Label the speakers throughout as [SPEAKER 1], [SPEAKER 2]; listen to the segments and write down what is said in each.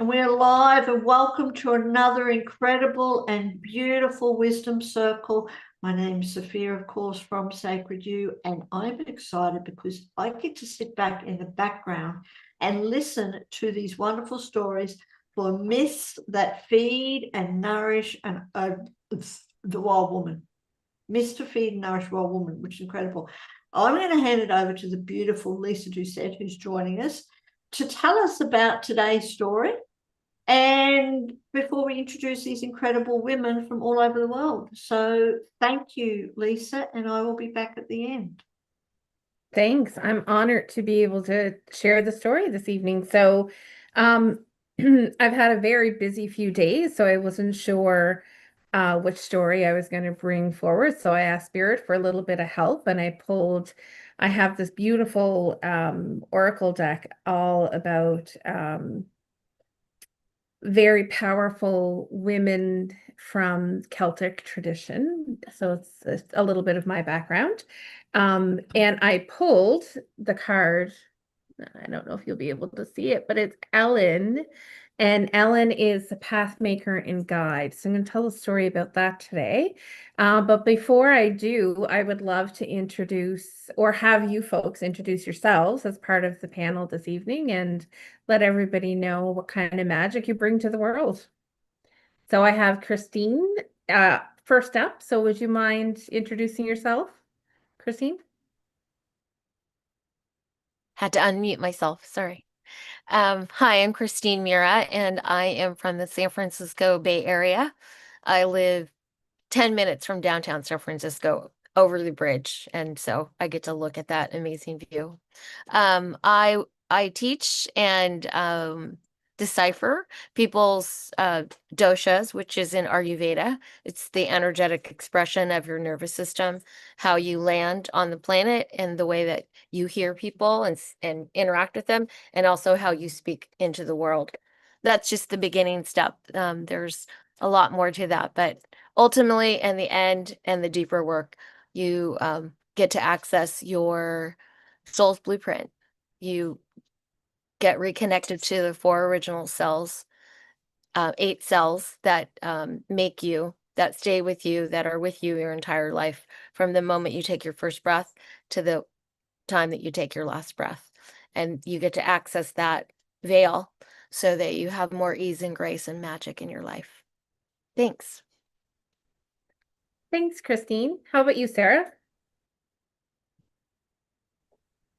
[SPEAKER 1] And we're live, and welcome to another incredible and beautiful Wisdom Circle. My name is Sophia, of course, from Sacred You, and I'm excited because I get to sit back in the background and listen to these wonderful stories for myths that feed and nourish the wild woman. Myths to feed and nourish wild woman, which is incredible. I'm going to hand it over to the beautiful Lisa Doucette, who's joining us, to tell us about today's story. And before we introduce these incredible women from all over the world. So thank you, Lisa, and I will be back at the end.
[SPEAKER 2] Thanks. I'm honored to be able to share the story this evening. So, um, I've had a very busy few days, so I wasn't sure which story I was going to bring forward. So I asked Spirit for a little bit of help, and I have this beautiful oracle deck all about very powerful women from Celtic tradition. So it's a little bit of my background. And I pulled the card. I don't know if you'll be able to see it, but it's Ellen. And Ellen is the path maker and guide. So I'm going to tell a story about that today. But before I do, I would love to introduce or have you folks introduce yourselves as part of the panel this evening and let everybody know what kind of magic you bring to the world. So I have Christine first up. So would you mind introducing yourself, Christine?
[SPEAKER 3] Had to unmute myself, sorry. Hi, I'm Christine Mira, and I am from the San Francisco Bay Area. I live 10 minutes from downtown San Francisco over the bridge, and so I get to look at that amazing view. I teach and decipher people's doshas, which is in Ayurveda. It's the energetic expression of your nervous system, how you land on the planet, and the way that you hear people and interact with them, and also how you speak into the world. That's just the beginning step. There's a lot more to that, but ultimately, in the end and the deeper work, you get to access your soul's blueprint. You get reconnected to the four original cells, 8 cells that make you, that stay with you, that are with you your entire life, from the moment you take your first breath to the time that you take your last breath. And you get to access that veil so that you have more ease and grace and magic in your life. Thanks.
[SPEAKER 2] Thanks, Christine. How about you, Sarah?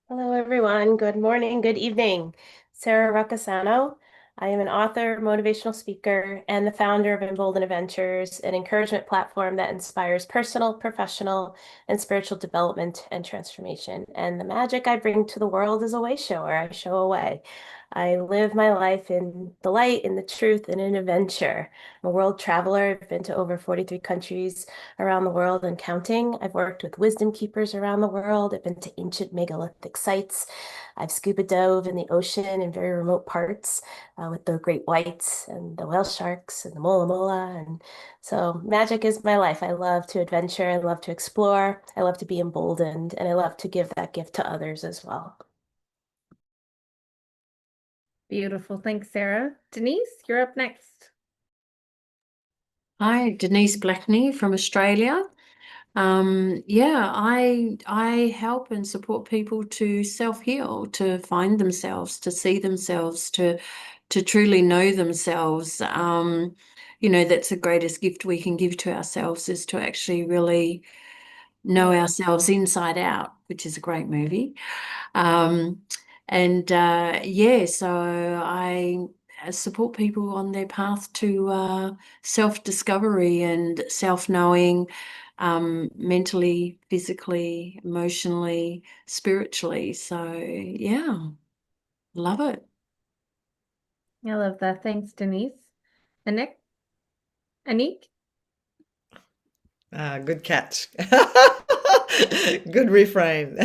[SPEAKER 4] Hello, everyone. Good morning, good evening. Sarah Ruccasano. I am an author, motivational speaker, and the founder of Embolden Adventures, an encouragement platform that inspires personal, professional, and spiritual development and transformation. And the magic I bring to the world is a way shower. I show a way. I live my life in the light, in the truth, and in adventure. I'm a world traveler. I've been to over 43 countries around the world and counting. I've worked with wisdom keepers around the world. I've been to ancient megalithic sites. I've scuba dove in the ocean in very remote parts with the great whites and the whale sharks and the mola mola. And so magic is my life. I love to adventure. I love to explore. I love to be emboldened. And I love to give that gift to others as well.
[SPEAKER 2] Beautiful. Thanks, Sarah. Denise, you're up next.
[SPEAKER 5] Hi, Denise Blackney from Australia. Yeah, I help and support people to self-heal, to find themselves, to see themselves, to truly know themselves. That's the greatest gift we can give to ourselves, is to actually really know ourselves inside out, which is a great movie. So I support people on their path to self-discovery and self-knowing, mentally, physically, emotionally, spiritually. So yeah, love it.
[SPEAKER 2] I love that. Thanks, Denise. And Nick? Anik?
[SPEAKER 6] Good catch. Good refrain.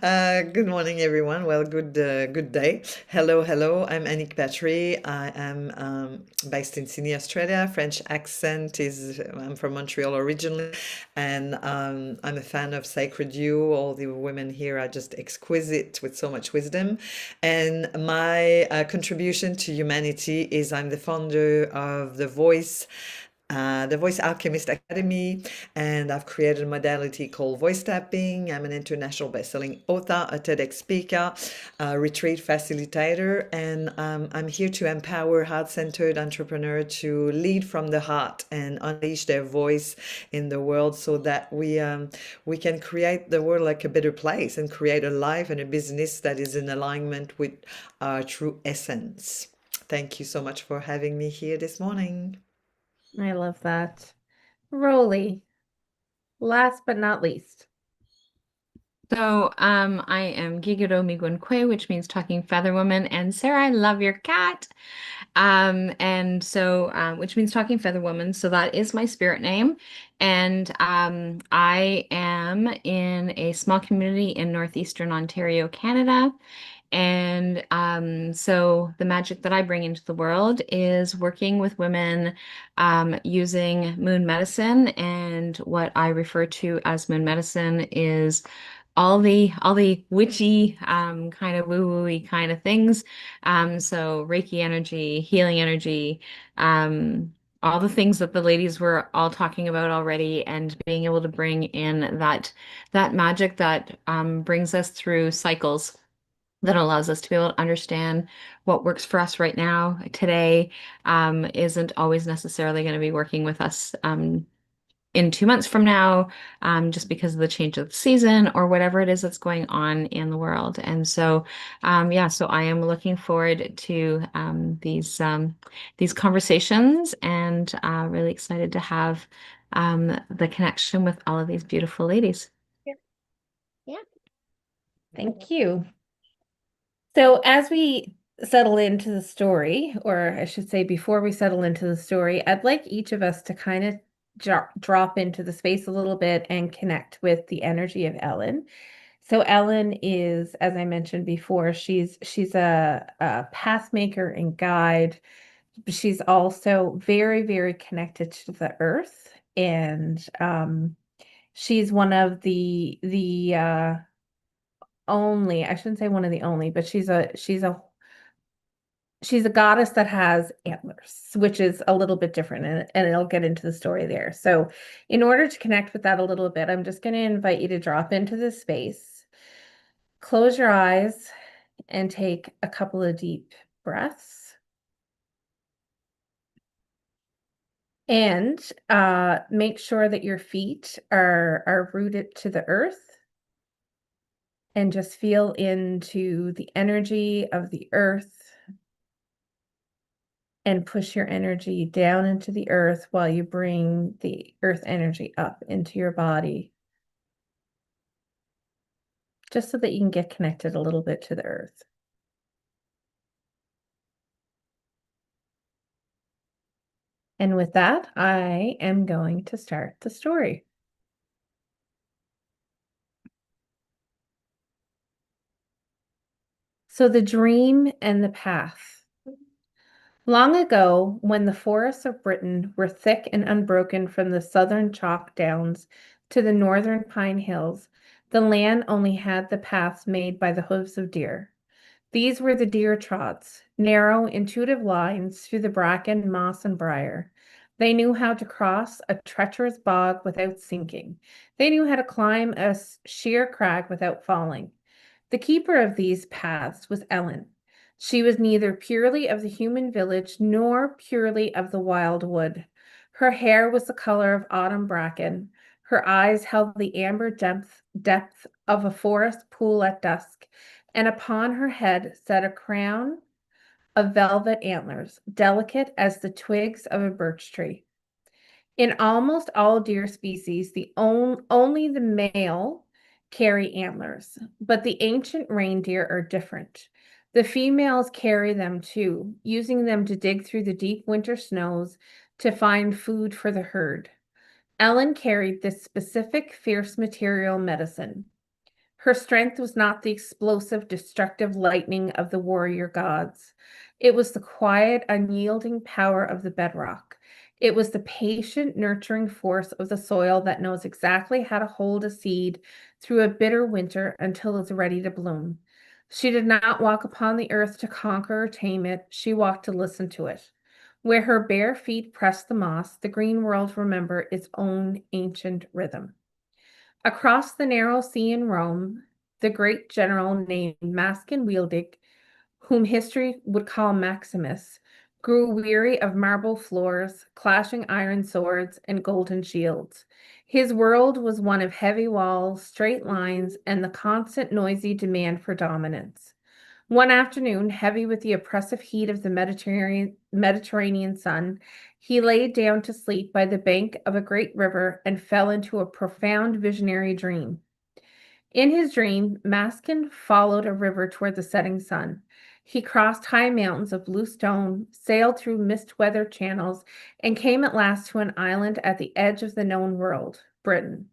[SPEAKER 6] Good morning, everyone. Well, good day. Hello. I'm Annick Patry. I am based in Sydney, Australia. French accent is, I'm from Montreal originally, and I'm a fan of Sacred You. All the women here are just exquisite with so much wisdom. And my contribution to humanity is I'm the founder of the Voice Alchemist Academy, and I've created a modality called voice tapping. I'm an international best-selling author, a TEDx speaker, a retreat facilitator, and I'm here to empower heart-centered entrepreneurs to lead from the heart and unleash their voice in the world, so that we can create the world like a better place and create a life and a business that is in alignment with our true essence. Thank you so much for having me here this morning.
[SPEAKER 2] I love that. Rolly, last but not least.
[SPEAKER 7] So, I am Gigoro Migunkwe, which means talking feather woman. And Sarah, I love your cat. Which means talking feather woman. So that is my spirit name. And I am in a small community in northeastern Ontario, Canada. And so the magic that I bring into the world is working with women using moon medicine. And what I refer to as moon medicine is all the witchy kind of woo-woo-y kind of things. So Reiki energy, healing energy, all the things that the ladies were all talking about already, and being able to bring in that magic that brings us through cycles, that allows us to be able to understand what works for us right now, today, isn't always necessarily going to be working with us in 2 months from now, just because of the change of the season or whatever it is that's going on in the world. And so, so I am looking forward to these conversations, and really excited to have the connection with all of these beautiful ladies.
[SPEAKER 3] Yeah.
[SPEAKER 2] Thank you. So as we settle into the story, or I should say before we settle into the story, I'd like each of us to kind of drop into the space a little bit and connect with the energy of Ellen. So Ellen is, as I mentioned before, she's a path maker and guide. She's also very, very connected to the earth, and she's one of the only, I shouldn't say one of the only, but she's a goddess that has antlers, which is a little bit different, and it'll get into the story there. So in order to connect with that a little bit, I'm just going to invite you to drop into this space, close your eyes, and take a couple of deep breaths. And make sure that your feet are rooted to the earth, and just feel into the energy of the earth, and push your energy down into the earth while you bring the earth energy up into your body, just so that you can get connected a little bit to the earth. And with that, I am going to start the story. So the dream and the path. Long ago, when the forests of Britain were thick and unbroken from the southern chalk downs to the northern pine hills, the land only had the paths made by the hooves of deer. These were the deer trots, narrow, intuitive lines through the bracken, moss, and briar. They knew how to cross a treacherous bog without sinking. They knew how to climb a sheer crag without falling. The keeper of these paths was Ellen. She was neither purely of the human village nor purely of the wild wood. Her hair was the color of autumn bracken. Her eyes held the amber depth of a forest pool at dusk, and upon her head sat a crown of velvet antlers, delicate as the twigs of a birch tree. In almost all deer species, only the male carry antlers, but the ancient reindeer are different. The females carry them too, using them to dig through the deep winter snows to find food for the herd. Ellen carried this specific fierce material medicine. Her strength was not the explosive, destructive lightning of the warrior gods. It was the quiet, unyielding power of the bedrock. It was the patient, nurturing force of the soil that knows exactly how to hold a seed through a bitter winter until it's ready to bloom. She did not walk upon the earth to conquer or tame it. She walked to listen to it. Where her bare feet pressed the moss, the green world remembered its own ancient rhythm. Across the narrow sea in Rome, the great general named Maskin Wieldig, whom history would call Maximus, grew weary of marble floors, clashing iron swords, and golden shields. His world was one of heavy walls, straight lines, and the constant noisy demand for dominance. One afternoon, heavy with the oppressive heat of the Mediterranean sun, he lay down to sleep by the bank of a great river and fell into a profound visionary dream. In his dream, Maskin followed a river toward the setting sun. He crossed high mountains of blue stone, sailed through mist-weathered channels, and came at last to an island at the edge of the known world, Britain.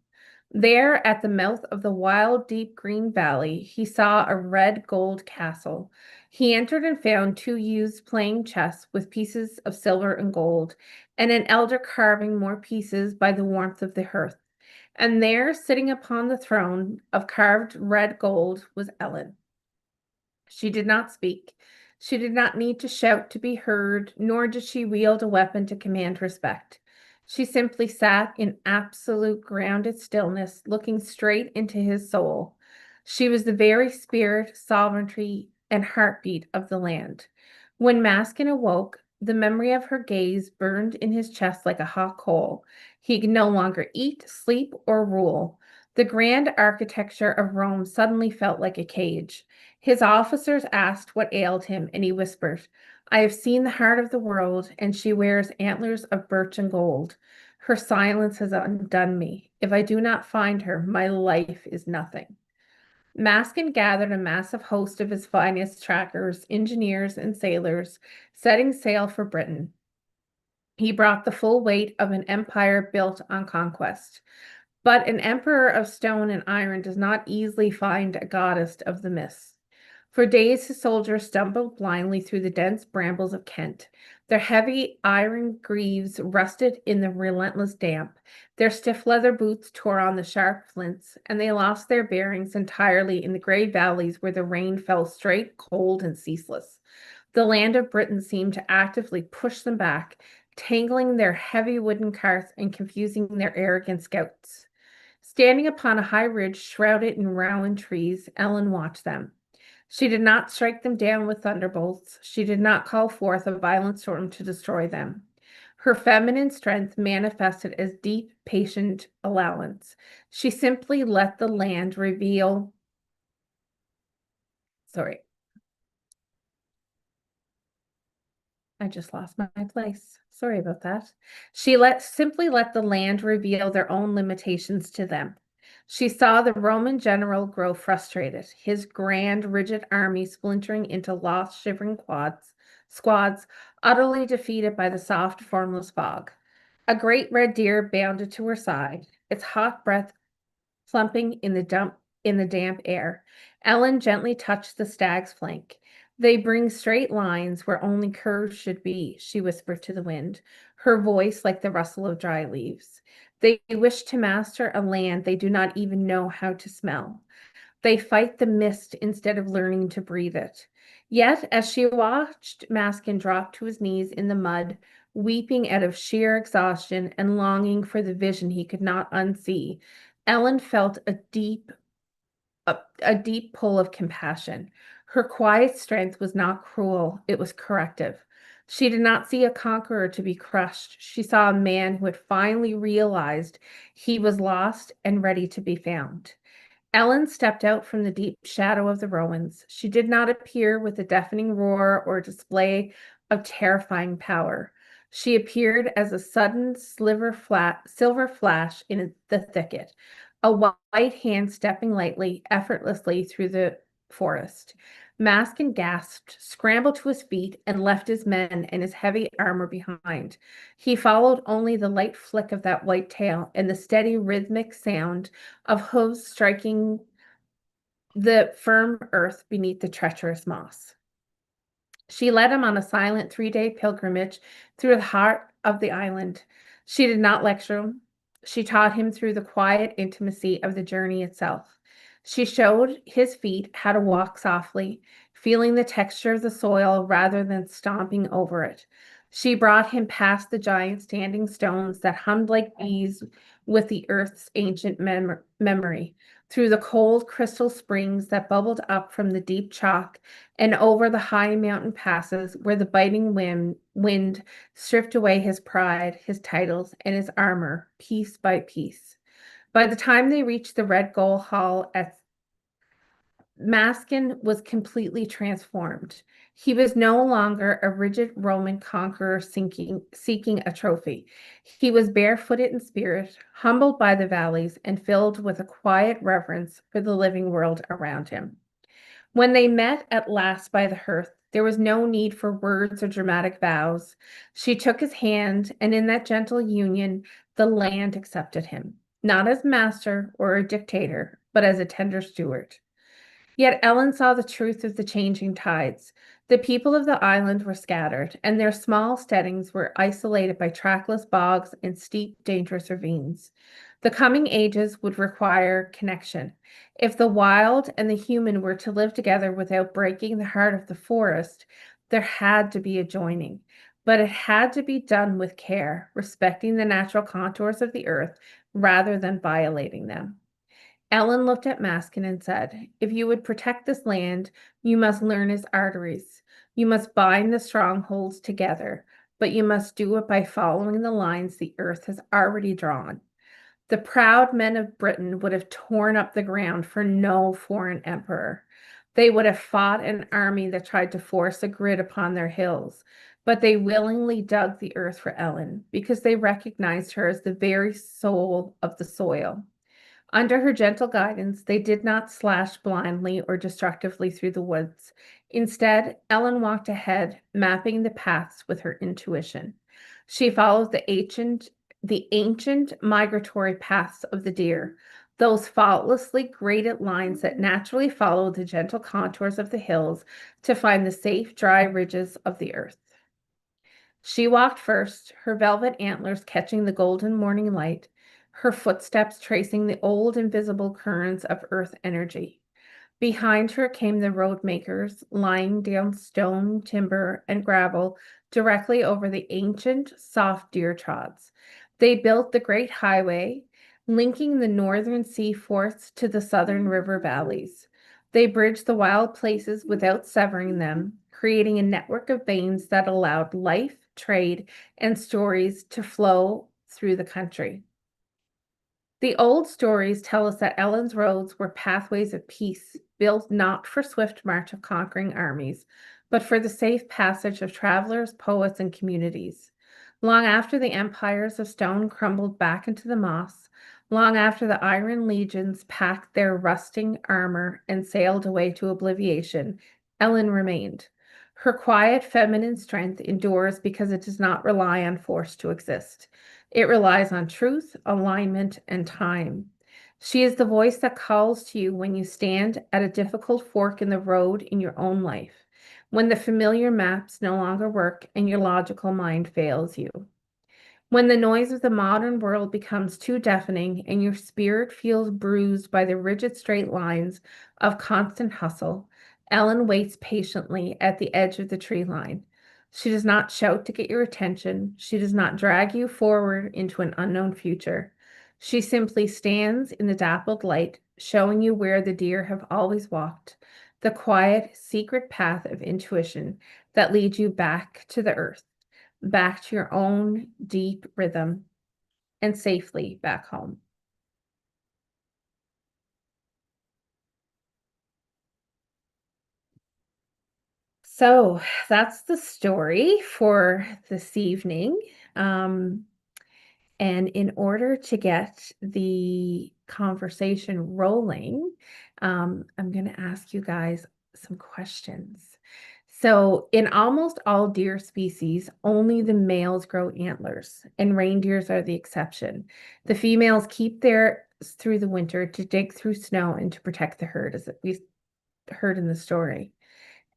[SPEAKER 2] There, at the mouth of the wild, deep green valley, he saw a red gold castle. He entered and found two youths playing chess with pieces of silver and gold, and an elder carving more pieces by the warmth of the hearth. And there, sitting upon the throne of carved red gold, was Ellen. She did not speak. She did not need to shout to be heard, nor did she wield a weapon to command respect. She simply sat in absolute grounded stillness, looking straight into his soul. She was the very spirit, sovereignty, and heartbeat of the land. When Maskin awoke, the memory of her gaze burned in his chest like a hot coal. He could no longer eat, sleep, or rule. The grand architecture of Rome suddenly felt like a cage. His officers asked what ailed him, and he whispered, I have seen the heart of the world, and she wears antlers of birch and gold. Her silence has undone me. If I do not find her, my life is nothing. Maskin gathered a massive host of his finest trackers, engineers, and sailors, setting sail for Britain. He brought the full weight of an empire built on conquest. But an emperor of stone and iron does not easily find a goddess of the mists. For days his soldiers stumbled blindly through the dense brambles of Kent. Their heavy iron greaves rusted in the relentless damp. Their stiff leather boots tore on the sharp flints, and they lost their bearings entirely in the gray valleys where the rain fell straight, cold, and ceaseless. The land of Britain seemed to actively push them back, tangling their heavy wooden carts and confusing their arrogant scouts. Standing upon a high ridge shrouded in rowan trees, Ellen watched them. She did not strike them down with thunderbolts. She did not call forth a violent storm to destroy them. Her feminine strength manifested as deep, patient allowance. She simply let the land reveal. Sorry. I just lost my place. Sorry about that. She simply let the land reveal their own limitations to them. She saw the Roman general grow frustrated, his grand, rigid army splintering into lost, shivering squads, utterly defeated by the soft, formless fog. A great red deer bounded to her side, its hot breath plumping in the damp air. Ellen gently touched the stag's flank. They bring straight lines where only curves should be, she whispered to the wind, her voice like the rustle of dry leaves. They wish to master a land they do not even know how to smell. They fight the mist instead of learning to breathe it. Yet, as she watched Maskin drop to his knees in the mud, weeping out of sheer exhaustion and longing for the vision he could not unsee, Ellen felt a deep pull of compassion. Her quiet strength was not cruel, it was corrective. She did not see a conqueror to be crushed. She saw a man who had finally realized he was lost and ready to be found. Ellen stepped out from the deep shadow of the Romans. She did not appear with a deafening roar or display of terrifying power. She appeared as a sudden silver flash in the thicket, a white hand stepping lightly, effortlessly through the forest. Maskin gasped, scrambled to his feet, and left his men and his heavy armor behind. He followed only the light flick of that white tail and the steady rhythmic sound of hooves striking the firm earth beneath the treacherous moss. She led him on a silent 3-day pilgrimage through the heart of the island. She did not lecture him. She taught him through the quiet intimacy of the journey itself. She showed his feet how to walk softly, feeling the texture of the soil rather than stomping over it. She brought him past the giant standing stones that hummed like bees with the earth's ancient memory, through the cold crystal springs that bubbled up from the deep chalk, and over the high mountain passes where the biting wind stripped away his pride, his titles, and his armor piece by piece. By the time they reached the Red Gull Hall at Maskin was completely transformed. He was no longer a rigid Roman conqueror seeking a trophy. He was barefooted in spirit, humbled by the valleys, and filled with a quiet reverence for the living world around him. When they met at last by the hearth, there was no need for words or dramatic vows. She took his hand, and in that gentle union, the land accepted him, not as master or a dictator, but as a tender steward. Yet Ellen saw the truth of the changing tides. The people of the island were scattered, and their small steadings were isolated by trackless bogs and steep, dangerous ravines. The coming ages would require connection. If the wild and the human were to live together without breaking the heart of the forest, there had to be a joining. But it had to be done with care, respecting the natural contours of the earth rather than violating them. Ellen looked at Maskin and said, "If you would protect this land, you must learn its arteries. You must bind the strongholds together, but you must do it by following the lines the earth has already drawn." The proud men of Britain would have torn up the ground for no foreign emperor. They would have fought an army that tried to force a grid upon their hills, but they willingly dug the earth for Ellen because they recognized her as the very soul of the soil. Under her gentle guidance, they did not slash blindly or destructively through the woods. Instead, Ellen walked ahead, mapping the paths with her intuition. She followed the ancient migratory paths of the deer, those faultlessly graded lines that naturally follow the gentle contours of the hills to find the safe, dry ridges of the earth. She walked first, her velvet antlers catching the golden morning light, her footsteps tracing the old invisible currents of earth energy. Behind her came the road makers, laying down stone, timber, and gravel directly over the ancient, soft deer trods. They built the great highway, linking the northern sea forests to the southern river valleys. They bridged the wild places without severing them, creating a network of veins that allowed life, trade, and stories to flow through the country. The old stories tell us that Ellen's roads were pathways of peace, built not for swift march of conquering armies, but for the safe passage of travelers, poets, and communities. Long after the empires of stone crumbled back into the moss, long after the iron legions packed their rusting armor and sailed away to oblivion, Ellen remained. Her quiet feminine strength endures because it does not rely on force to exist. It relies on truth, alignment, and time. She is the voice that calls to you when you stand at a difficult fork in the road in your own life, when the familiar maps no longer work and your logical mind fails you. When the noise of the modern world becomes too deafening and your spirit feels bruised by the rigid straight lines of constant hustle, Ellen waits patiently at the edge of the tree line. She does not shout to get your attention. She does not drag you forward into an unknown future. She simply stands in the dappled light, showing you where the deer have always walked, the quiet, secret path of intuition that leads you back to the earth, back to your own deep rhythm, and safely back home. So that's the story for this evening. And in order to get the conversation rolling, I'm going to ask you guys some questions. So in almost all deer species, only the males grow antlers, and reindeers are the exception. The females keep theirs through the winter to dig through snow and to protect the herd, as we heard in the story.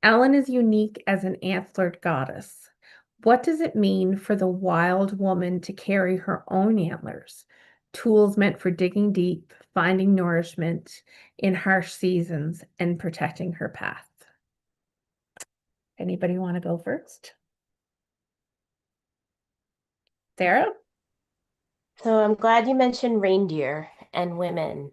[SPEAKER 2] Ellen is unique as an antlered goddess. What does it mean for the wild woman to carry her own antlers? Tools meant for digging deep, finding nourishment in harsh seasons, and protecting her path. Anybody want to go first? Sarah?
[SPEAKER 4] So I'm glad you mentioned reindeer and women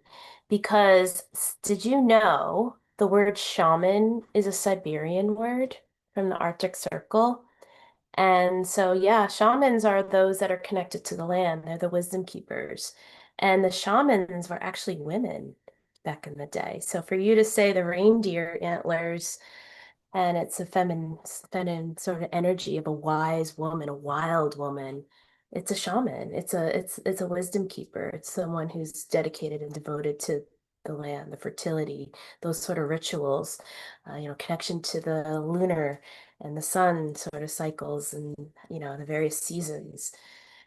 [SPEAKER 4] because did you know the word shaman is a Siberian word from the Arctic Circle? And so, yeah, shamans are those that are connected to the land. They're the wisdom keepers. And the shamans were actually women back in the day. So for you to say the reindeer antlers, and it's a feminine sort of energy of a wise woman, a wild woman. It's a shaman. It's a wisdom keeper. It's someone who's dedicated and devoted to the land, the fertility, those sort of rituals, connection to the lunar and the sun sort of cycles and, the various seasons.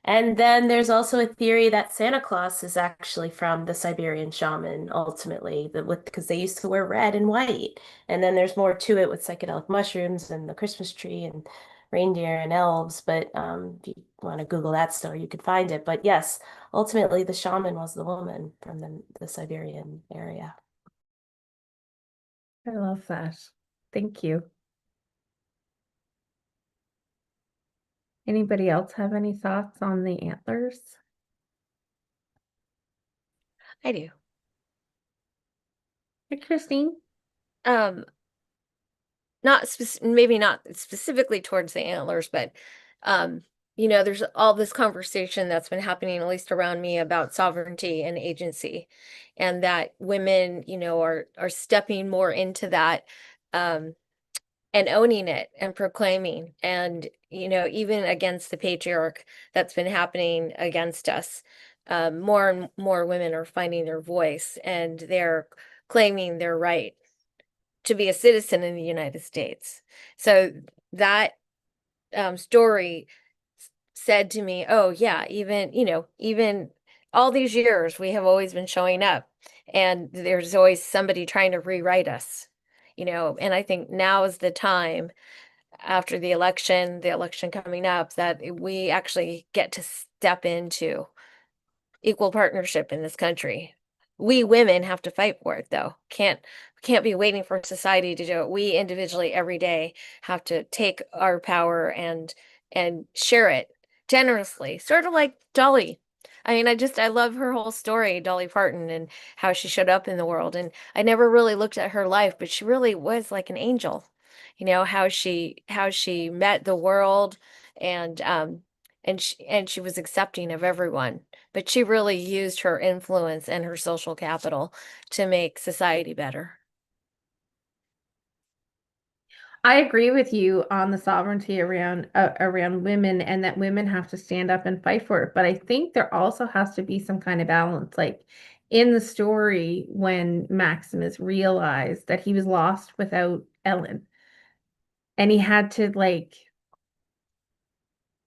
[SPEAKER 4] And then there's also a theory that Santa Claus is actually from the Siberian shaman, ultimately, because they used to wear red and white. And then there's more to it with psychedelic mushrooms and the Christmas tree and reindeer and elves. But if you want to Google that story, you could find it. But yes, ultimately, the shaman was the woman from the Siberian area.
[SPEAKER 2] I love that. Thank you. Anybody else have any thoughts on the antlers?
[SPEAKER 3] I do.
[SPEAKER 2] Hey, Christine?
[SPEAKER 3] Maybe not specifically towards the antlers, but there's all this conversation that's been happening, at least around me, about sovereignty and agency, and that women, are stepping more into that, and owning it and proclaiming, and even against the patriarch that's been happening against us. More and more women are finding their voice, and they're claiming their right to be a citizen in the United States. So that story said to me, oh yeah, even all these years we have always been showing up, and there's always somebody trying to rewrite us, and I think now is the time, after the election coming up, that we actually get to step into equal partnership in this country. We women have to fight for it, though. Can't be waiting for society to do it. We individually every day have to take our power and share it generously, sort of like Dolly. I mean, I love her whole story, Dolly Parton, and how she showed up in the world. And I never really looked at her life, but she really was like an angel. How she met the world, and she was accepting of everyone, but she really used her influence and her social capital to make society better.
[SPEAKER 2] I agree with you on the sovereignty around women, and that women have to stand up and fight for it. But I think there also has to be some kind of balance. Like in the story, when Maximus realized that he was lost without Ellen, and he had to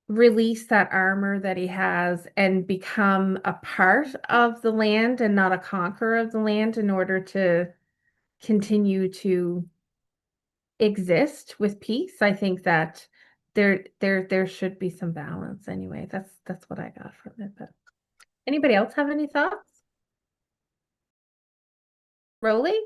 [SPEAKER 2] release that armor that he has and become a part of the land and not a conqueror of the land in order to continue to exist with peace. I think that there should be some balance anyway. That's what I got from it. But anybody else have any thoughts? Rolly?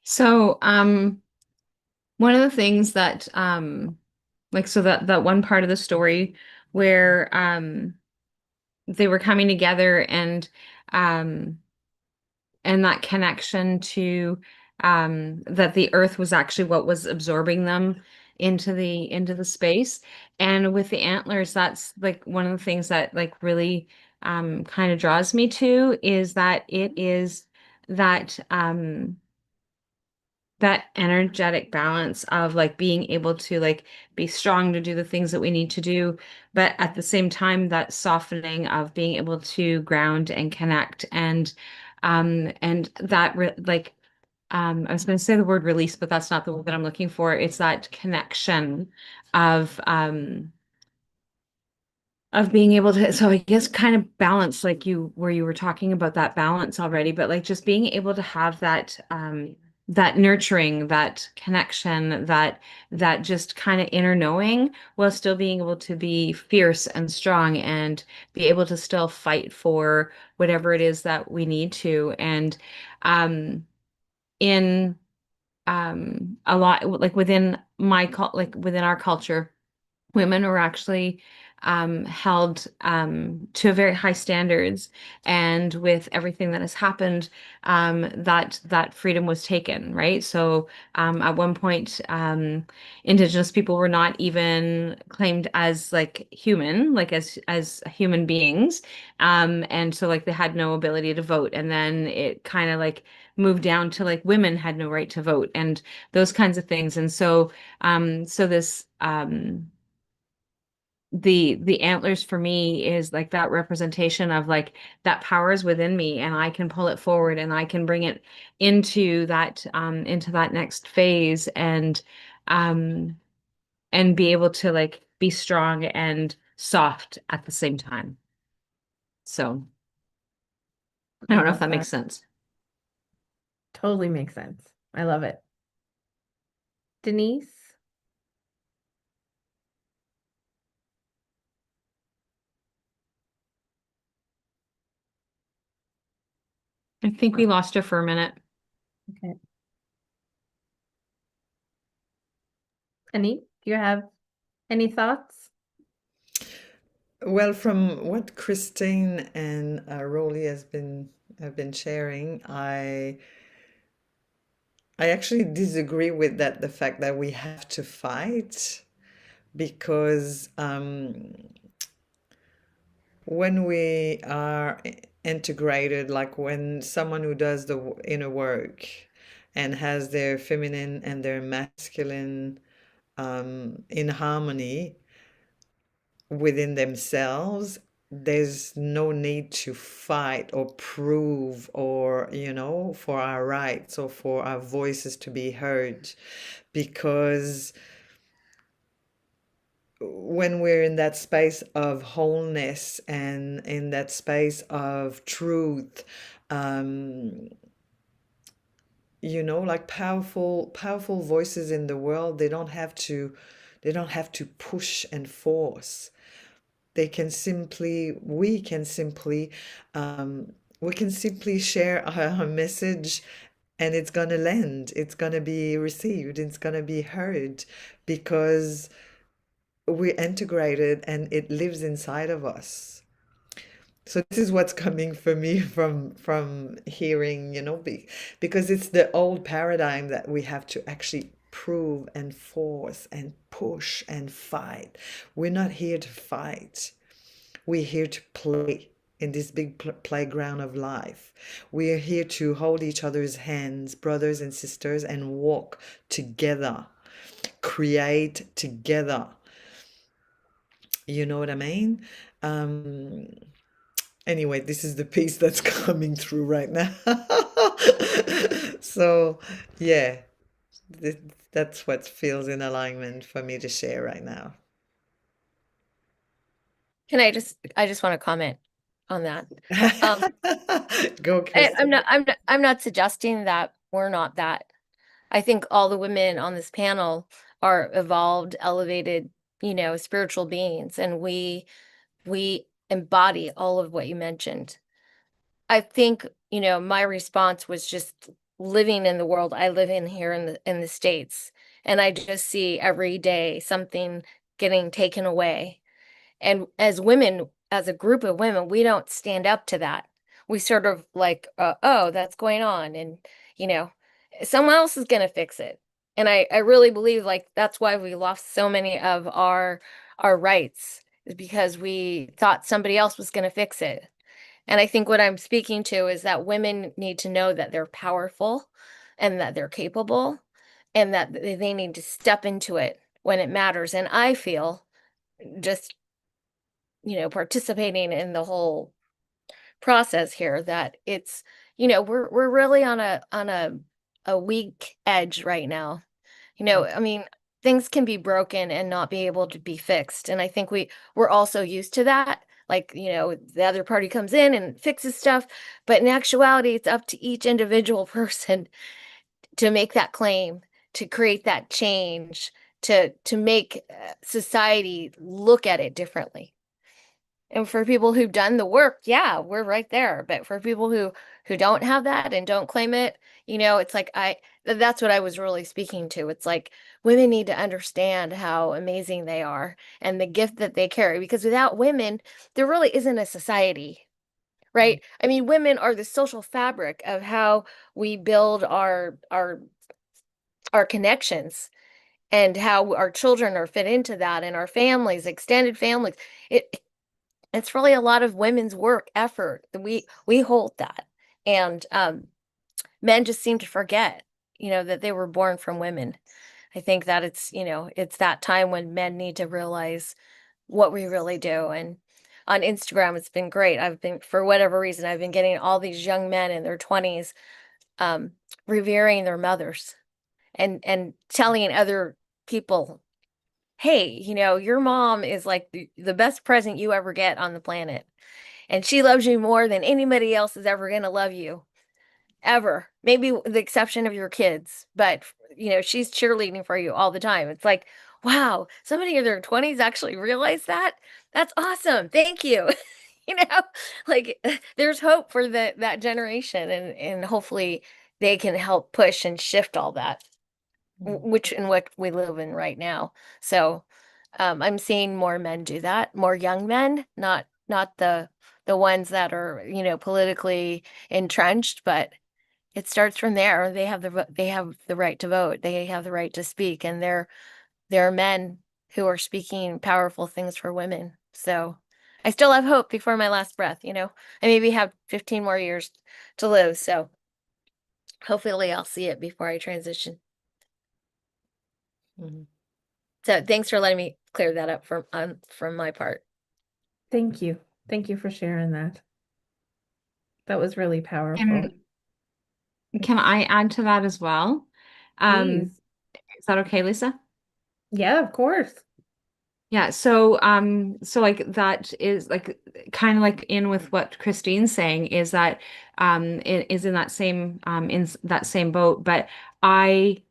[SPEAKER 7] So, one of the things that, so that one part of the story where, they were coming together, and that connection to, that the earth was actually what was absorbing them into the space. And with the antlers, that's like one of the things that really, kind of draws me to, is that it is that, that energetic balance of being able to be strong to do the things that we need to do, but at the same time that softening of being able to ground and connect, and that I was going to say the word release, but that's not the word that I'm looking for. It's that connection of being able to, so I guess kind of balance, like where you were talking about that balance already, but like just being able to have that that nurturing, that connection, that just kind of inner knowing, while still being able to be fierce and strong and be able to still fight for whatever it is that we need to. And in a lot, like within like within our culture, women are actually held to very high standards, and with everything that has happened, that freedom was taken, right? So at one point, Indigenous people were not even claimed as like human, like as human beings, and so like they had no ability to vote, and then it kind of like moved down to like women had no right to vote and those kinds of things. And so so this the antlers for me is like that representation of like that power is within me, and I can pull it forward and I can bring it into that next phase, um and be able to like be strong and soft at the same time. So I don't know if
[SPEAKER 2] love
[SPEAKER 7] that makes
[SPEAKER 2] that.
[SPEAKER 7] sense.
[SPEAKER 2] Totally makes sense. I love it. Denise?
[SPEAKER 7] I think we lost her for a minute.
[SPEAKER 2] Okay. Annie, do you have any thoughts?
[SPEAKER 6] Well, from what Christine and Rolly have been sharing, I actually disagree with that, the fact that we have to fight, because when we are integrated, like when someone who does the inner work and has their feminine and their masculine in harmony within themselves, there's no need to fight or prove, or for our rights or for our voices to be heard, because when we're in that space of wholeness and in that space of truth, um, like powerful voices in the world, they don't have to push and force. They can simply, we can simply share our message, and it's gonna land, it's gonna be received, it's gonna be heard, because we're integrated and it lives inside of us. So this is what's coming for me from hearing, because it's the old paradigm that we have to actually prove and force and push and fight. We're not here to fight. We're here to play in this big playground of life. We are here to hold each other's hands, brothers and sisters, and walk together, create together. You know what I mean? Anyway, this is the piece that's coming through right now. So, yeah, that's what feels in alignment for me to share right now.
[SPEAKER 3] Can I just want to comment on that.
[SPEAKER 6] Go,
[SPEAKER 3] And
[SPEAKER 6] Kristen.
[SPEAKER 3] I'm not suggesting that we're not that. I think all the women on this panel are evolved, elevated, spiritual beings, and we embody all of what you mentioned. I think, my response was just living in the world I live in here in the States, and I just see every day something getting taken away. And as women, as a group of women, we don't stand up to that. We sort of like, oh, that's going on. And, you know, someone else is going to fix it. And I really believe like that's why we lost so many of our rights, is because we thought somebody else was going to fix it. And I think what I'm speaking to is that women need to know that they're powerful and that they're capable and that they need to step into it when it matters. And I feel just participating in the whole process here that it's, we're really on a a weak edge right now. I mean, things can be broken and not be able to be fixed. And I think we're also used to that. Like, the other party comes in and fixes stuff, but in actuality, it's up to each individual person to make that claim, to create that change, to make society look at it differently. And for people who've done the work, yeah, we're right there. But for people who don't have that and don't claim it, it's like that's what I was really speaking to. It's like women need to understand how amazing they are and the gift that they carry, because without women, there really isn't a society, right? I mean, women are the social fabric of how we build our connections and how our children are fit into that, and our families, extended families. It's really a lot of women's work effort that we hold that. And men just seem to forget, that they were born from women. I think that it's that time when men need to realize what we really do. And on Instagram, it's been great. For whatever reason, I've been getting all these young men in their 20s revering their mothers and telling other people, hey, your mom is like the best present you ever get on the planet. And she loves you more than anybody else is ever going to love you, ever. Maybe with the exception of your kids, but she's cheerleading for you all the time. It's like, wow, somebody in their 20s actually realized that. That's awesome. Thank you. you know, like there's hope for that generation, and hopefully they can help push and shift all that, which in what we live in right now. So I'm seeing more men do that, more young men, not the ones that are, politically entrenched, but it starts from there. They have the right to vote. They have the right to speak, and there are men who are speaking powerful things for women. So I still have hope before my last breath. I maybe have 15 more years to live, so hopefully I'll see it before I transition. So thanks for letting me clear that up from my part.
[SPEAKER 2] Thank you. Thank you for sharing that. That was really powerful.
[SPEAKER 7] Can I add to that as well?
[SPEAKER 2] Please.
[SPEAKER 7] Is that okay, Lisa?
[SPEAKER 2] Yeah, of course.
[SPEAKER 7] Yeah, so like that is like kind of like in with what Christine's saying, is that it is in that same boat. But I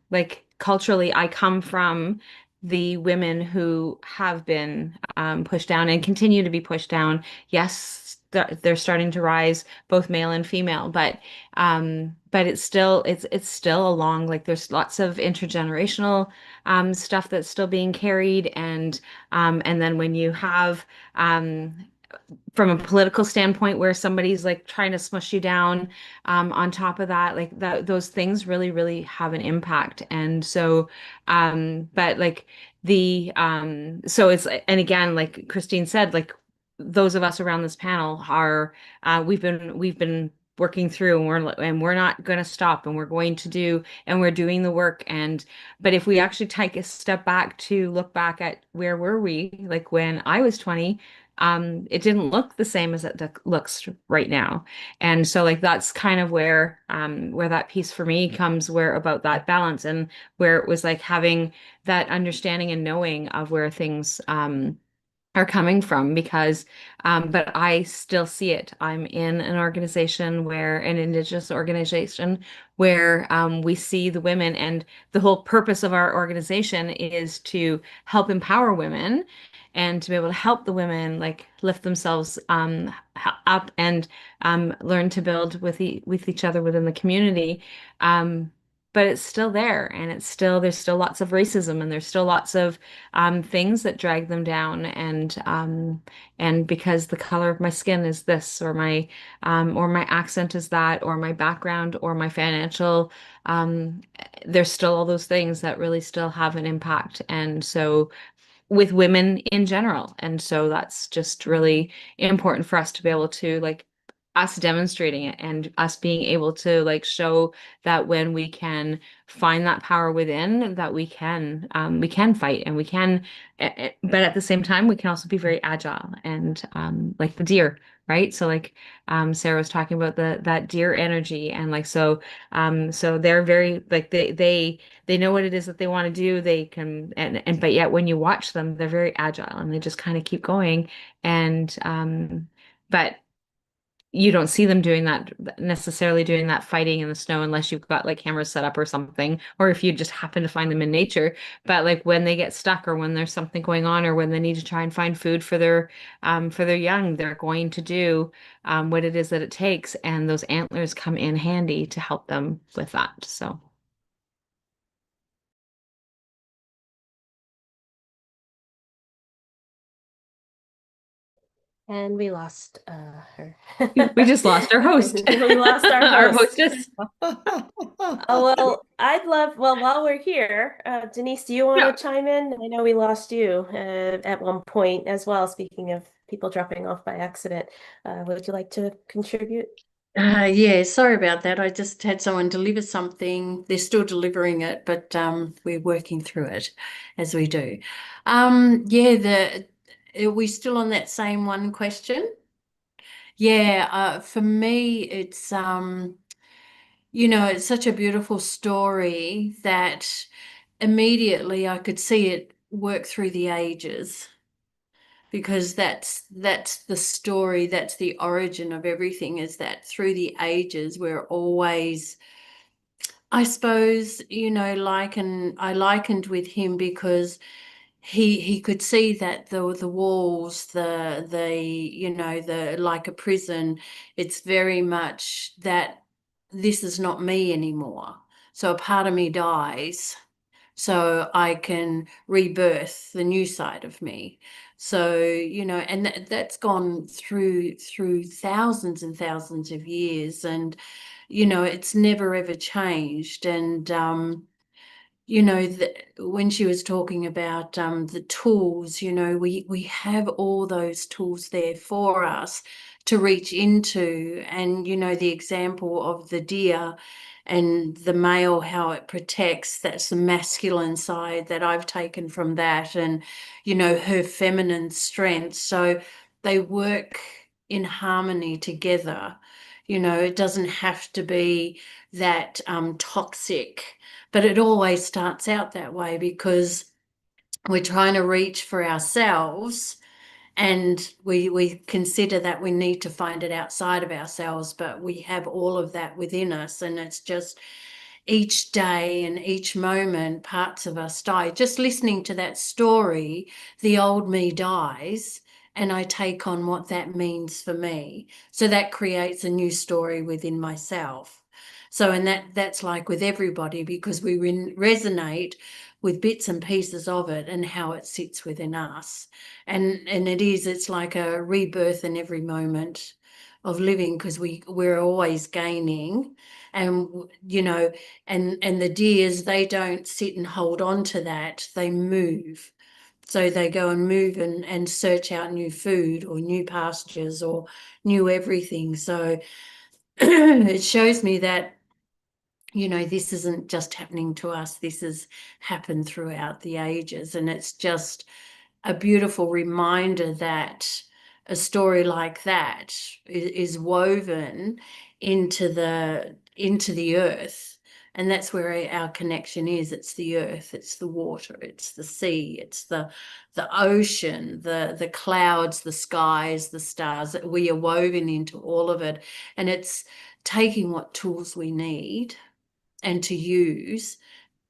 [SPEAKER 7] like culturally, I come from the women who have been pushed down and continue to be pushed down. Yes, they're starting to rise, both male and female, but it's still along, like there's lots of intergenerational stuff that's still being carried, and then when you have from a political standpoint where somebody's like trying to smush you down, on top of that, like those things really, really have an impact. And so but like so it's, and again, like Christine said, like those of us around this panel are we've been working through, and we're not going to stop, and we're doing the work. But if we actually take a step back to look back at where were we, like when I was 20, it didn't look the same as it looks right now. And so like that's kind of where that piece for me comes, where about that balance, and where it was like having that understanding and knowing of where things are coming from. Because but I still see it. I'm in an Indigenous organization where we see the women, and the whole purpose of our organization is to help empower women and to be able to help the women like lift themselves up, and learn to build with each other within the community. But it's still there, and there's still lots of racism, and there's still lots of things that drag them down, and because the color of my skin is this, or my accent is that, or my background, or my financial, there's still all those things that really still have an impact. And so with women in general. And so that's just really important for us to be able to like us demonstrating it and us being able to like show that when we can find that power within, that we can fight and we can, but at the same time we can also be very agile and like the deer, right? So like Sarah was talking about that deer energy, and like so they're very like they know what it is that they want to do. They can, and but yet when you watch them, they're very agile and they just kind of keep going. And but you don't see them doing that, necessarily doing that fighting in the snow, unless you've got like cameras set up or something, or if you just happen to find them in nature. But like when they get stuck, or when there's something going on, or when they need to try and find food for their young, they're going to do what it is that it takes, and those antlers come in handy to help them with that. So
[SPEAKER 4] And we lost her.
[SPEAKER 7] we just lost our host.
[SPEAKER 4] We lost our
[SPEAKER 7] our
[SPEAKER 4] host.
[SPEAKER 7] hostess.
[SPEAKER 4] Oh, well, while we're here, Denise, do you want to chime in? I know we lost you at one point as well, speaking of people dropping off by accident. Would you like to contribute?
[SPEAKER 5] Yeah, sorry about that. I just had someone deliver something. They're still delivering it, but we're working through it as we do. Yeah, are we still on that same one question? Yeah, for me, it's it's such a beautiful story that immediately I could see it work through the ages, because that's the story, that's the origin of everything, is that through the ages we're always, I suppose, I likened with him because he could see that the walls, the like a prison, it's very much that this is not me anymore. So a part of me dies so I can rebirth the new side of me. So, and that's gone through thousands and thousands of years, and it's never ever changed. And when she was talking about the tools, we have all those tools there for us to reach into. And the example of the deer and the male, how it protects, that's the masculine side that I've taken from that, and her feminine strength. So they work in harmony together. It doesn't have to be that toxic, but it always starts out that way because we're trying to reach for ourselves, and we consider that we need to find it outside of ourselves, but we have all of that within us. And it's just each day and each moment, parts of us die. Just listening to that story, the old me dies, and I take on what that means for me. So that creates a new story within myself. So, and that's like with everybody, because we resonate with bits and pieces of it and how it sits within us. And it's like a rebirth in every moment of living, because we're always gaining. And and the deers, they don't sit and hold on to that, they move. So they go and move and search out new food or new pastures or new everything. So it shows me that this isn't just happening to us, this has happened throughout the ages. And it's just a beautiful reminder that a story like that is woven into the earth. And that's where our connection is. It's the earth, it's the water, it's the sea, it's the ocean, the clouds, the skies, the stars. We are woven into all of it. And it's taking what tools we need and to use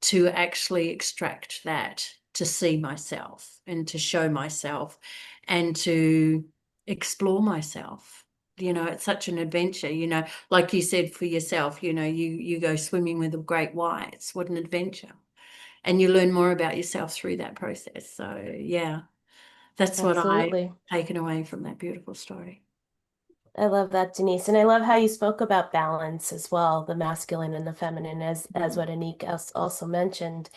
[SPEAKER 5] to actually extract that, to see myself and to show myself and to explore myself. It's such an adventure, like you said for yourself, you go swimming with the great whites. What an adventure. And you learn more about yourself through that process. So yeah, that's
[SPEAKER 4] Absolutely.
[SPEAKER 5] what I've taken away from that beautiful story.
[SPEAKER 4] I love that, Denise. And I love how you spoke about balance as well, the masculine and the feminine, as what Anik also mentioned.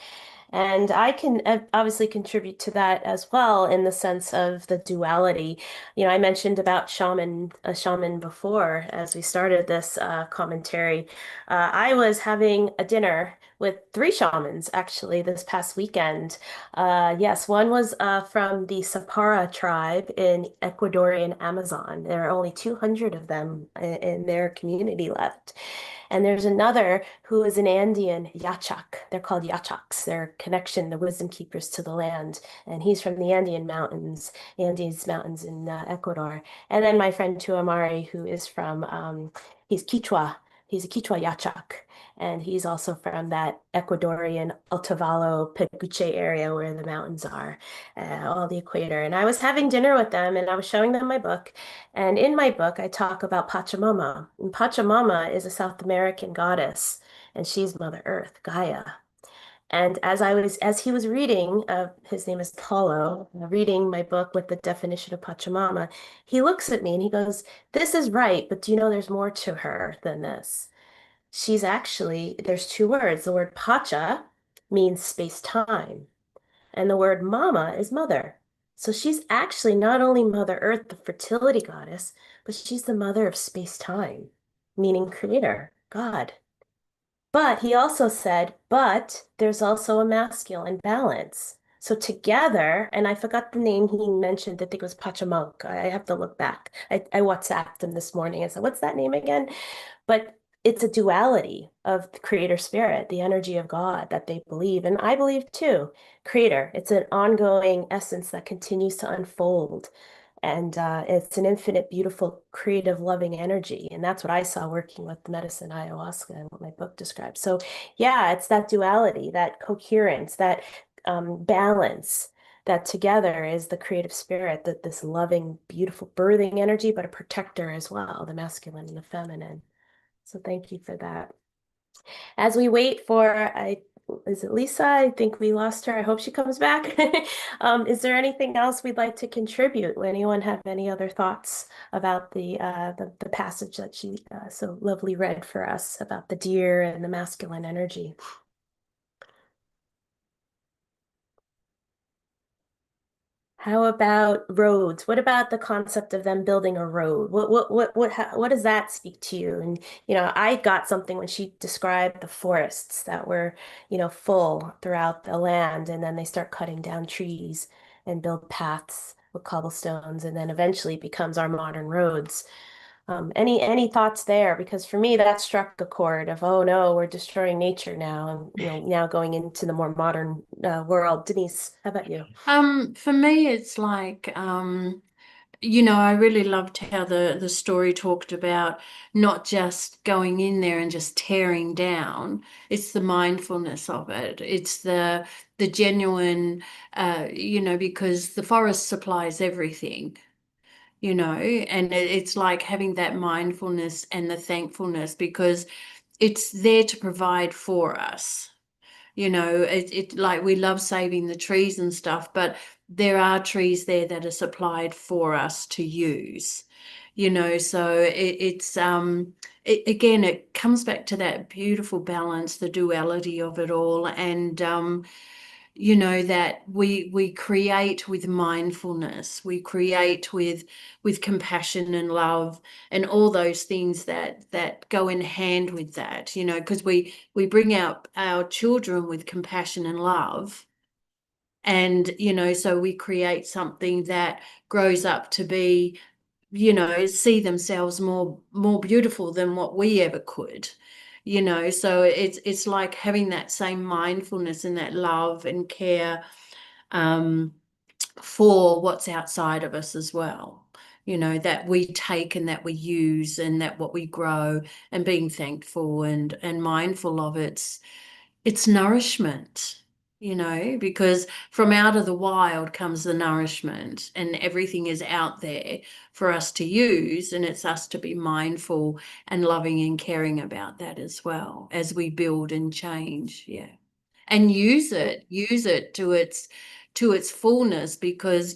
[SPEAKER 4] And I can obviously contribute to that as well in the sense of the duality. I mentioned about a shaman before as we started this commentary. I was having a dinner with three shamans actually this past weekend. Yes, one was from the Sapara tribe in Ecuadorian Amazon. There are only 200 of them in their community left. And there's another who is an Andean Yachak. They're called Yachaks. They're connection, the wisdom keepers to the land. And he's from the Andes Mountains in Ecuador. And then my friend Tuamari, who is from, he's Quechua. He's a Quechua Yachak. And he's also from that Ecuadorian Otavalo, Peguche area where the mountains are, all the equator. And I was having dinner with them and I was showing them my book. And in my book, I talk about Pachamama. And Pachamama is a South American goddess, and she's Mother Earth, Gaia. And as he was reading, his name is Paulo, reading my book with the definition of Pachamama, he looks at me and he goes, "This is right, but do you know there's more to her than this? There's two words. The word Pacha means space-time, and the word mama is mother. So she's actually not only Mother Earth, the fertility goddess, but she's the mother of space-time, meaning creator, God." But he also said, but there's also a masculine balance. So together, and I forgot the name he mentioned, I think it was Pachamunk. I have to look back. I WhatsApped him this morning and said, what's that name again? But it's a duality of the creator spirit, the energy of God that they believe. And I believe too, creator. It's an ongoing essence that continues to unfold. And it's an infinite, beautiful, creative, loving energy. And that's what I saw working with medicine ayahuasca and what my book describes. So yeah, it's that duality, that coherence, that balance that together is the creative spirit, that this loving, beautiful, birthing energy, but a protector as well, the masculine and the feminine. So thank you for that. As we wait for, is it Lisa? I think we lost her. I hope she comes back. Is there anything else we'd like to contribute? Would anyone have any other thoughts about the passage that she so lovely read for us about the deer and the masculine energy? How about roads? What about the concept of them building a road? What does that speak to you? And I got something when she described the forests that were, full throughout the land, and then they start cutting down trees and build paths with cobblestones, and then eventually becomes our modern roads. Any thoughts there? Because for me, that struck a chord of, oh no, we're destroying nature now, and now going into the more modern world. Denise, how about you?
[SPEAKER 5] For me, it's like, I really loved how the story talked about not just going in there and just tearing down. It's the mindfulness of it. It's the genuine, because the forest supplies everything, and it's like having that mindfulness and the thankfulness because it's there to provide for us. It like we love saving the trees and stuff, but there are trees there that are supplied for us to use, so again, it comes back to that beautiful balance, the duality of it all. And that we create with mindfulness, we create with compassion and love and all those things that go in hand with that, because we bring out our children with compassion and love. And so we create something that grows up to be, see themselves more beautiful than what we ever could. So it's like having that same mindfulness and that love and care for what's outside of us as well, that we take and that we use and that what we grow, and being thankful and mindful of its nourishment, because from out of the wild comes the nourishment, and everything is out there for us to use, and it's us to be mindful and loving and caring about that as well as we build and change. Yeah. And use it to its fullness, because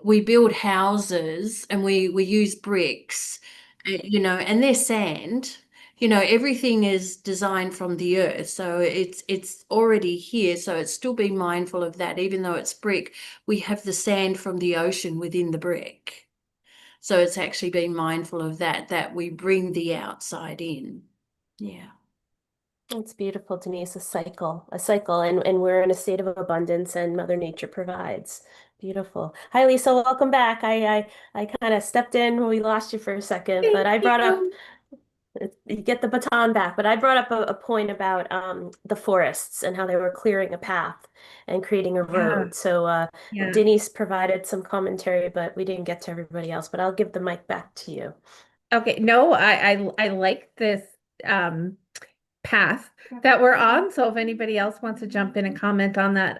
[SPEAKER 5] we build houses and we use bricks, and they're sand, everything is designed from the earth, so it's already here. So it's still being mindful of that. Even though it's brick, we have the sand from the ocean within the brick. So it's actually being mindful of that we bring the outside in. Yeah.
[SPEAKER 4] It's beautiful, Denise, a cycle, and we're in a state of abundance, and Mother Nature provides. Beautiful. Hi, Lisa. Welcome back. I kind of stepped in when we lost you for a second, but I brought up, you get the baton back, but I brought up a point about the forests and how they were clearing a path and creating a road. So
[SPEAKER 2] Yeah.
[SPEAKER 4] Denise provided some commentary, but we didn't get to everybody else. But I'll give the mic back to you.
[SPEAKER 2] Okay. No, I like this path that we're on. So if anybody else wants to jump in and comment on that,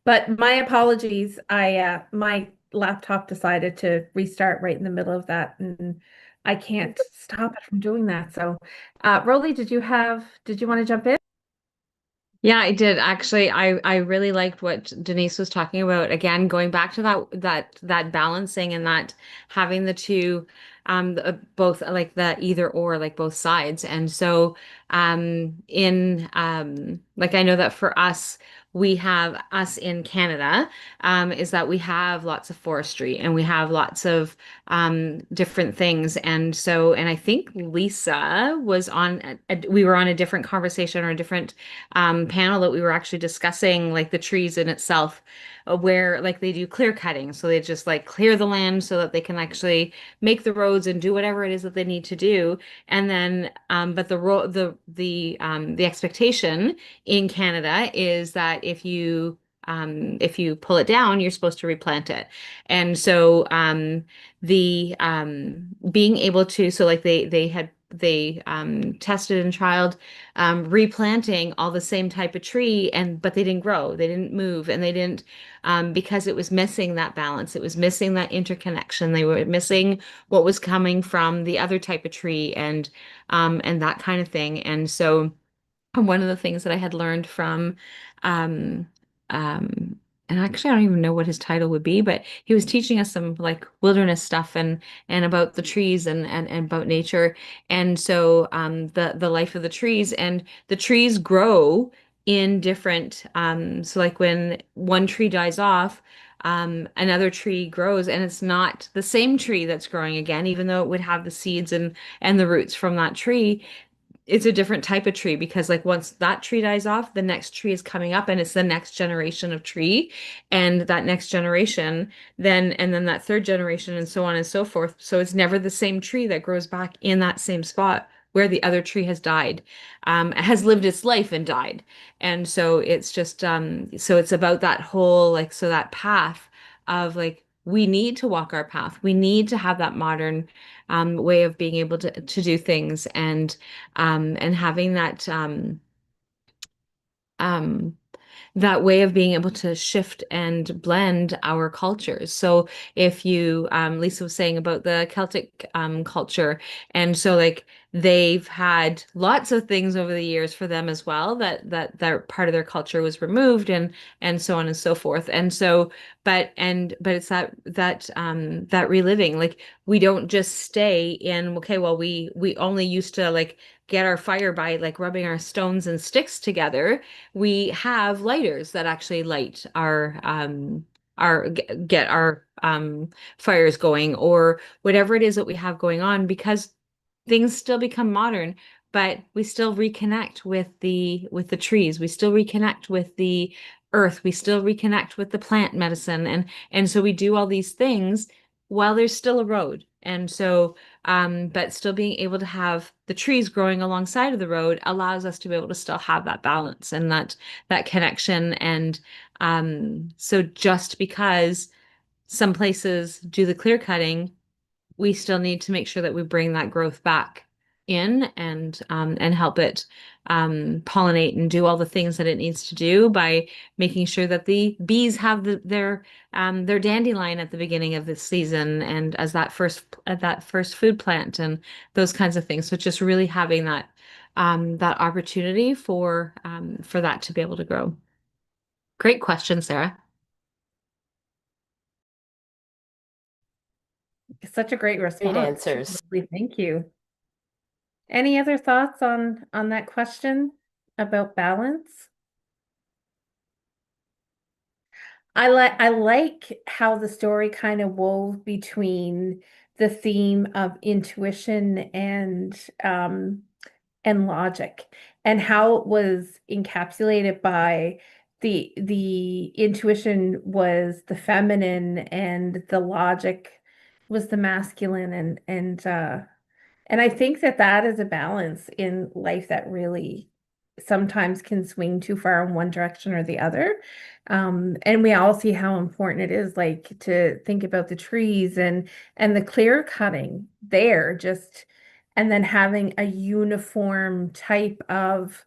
[SPEAKER 2] but my apologies. My laptop decided to restart right in the middle of that, and I can't stop it from doing that. So, Roly, did you want to jump in?
[SPEAKER 7] Yeah, I did actually. I really liked what Denise was talking about. Again, going back to that balancing and that having the two, both like the either or, like both sides. And so, in like I know that for us, we have us in Canada, is that we have lots of forestry and we have lots of different things. And so, and I think Lisa was on, we were on a different conversation or a different panel that we were actually discussing like the trees in itself, where like they do clear cutting. So they just like clear the land so that they can actually make the roads and do whatever it is that they need to do. And then, but the expectation in Canada is that if you pull it down, you're supposed to replant it. And so the being able to, so like they tested and trialed replanting all the same type of tree, but they didn't grow, they didn't move, and they didn't, because it was missing that balance, it was missing that interconnection, they were missing what was coming from the other type of tree, and that kind of thing. And so one of the things that I had learned from, um, um, and actually I don't even know what his title would be, but he was teaching us some like wilderness stuff and about the trees and about nature. And so the life of the trees, and the trees grow in different, so like when one tree dies off, another tree grows, and it's not the same tree that's growing again, even though it would have the seeds and the roots from that tree. It's a different type of tree, because like once that tree dies off, the next tree is coming up, and it's the next generation of tree, and that next generation and then that third generation, and so on and so forth. So it's never the same tree that grows back in that same spot where the other tree has died, has lived its life and died. And so it's just so it's about that whole, like, so that path of like, we need to walk our path, we need to have that modern way of being able to do things, and having um, that way of being able to shift and blend our cultures. So if you, Lisa was saying about the Celtic culture, and so like they've had lots of things over the years for them as well, that part of their culture was removed, and so on and so forth. And so, but it's that reliving, like we don't just stay in, okay, well we only used to like get our fire by like rubbing our stones and sticks together. We have lighters that actually light get our fires going, or whatever it is that we have going on, because things still become modern, but we still reconnect with the trees, we still reconnect with the earth, we still reconnect with the plant medicine, and so we do all these things while there's still a road. And so but still being able to have the trees growing alongside of the road allows us to be able to still have that balance and that connection. And so just because some places do the clear cutting, we still need to make sure that we bring that growth back in, and help it pollinate and do all the things that it needs to do, by making sure that the bees have their dandelion at the beginning of the season, and as that first food plant, and those kinds of things. So just really having that opportunity for that to be able to grow. Great question, Sarah.
[SPEAKER 2] Such a great response.
[SPEAKER 4] Great answers.
[SPEAKER 2] Thank you. Any other thoughts on that question about balance? I like how the story kind of wove between the theme of intuition and logic, and how it was encapsulated by the intuition was the feminine and the logic was the masculine, and I think that that is a balance in life that really sometimes can swing too far in one direction or the other. And we all see how important it is, like to think about the trees and the clear cutting there, just and then having a uniform type of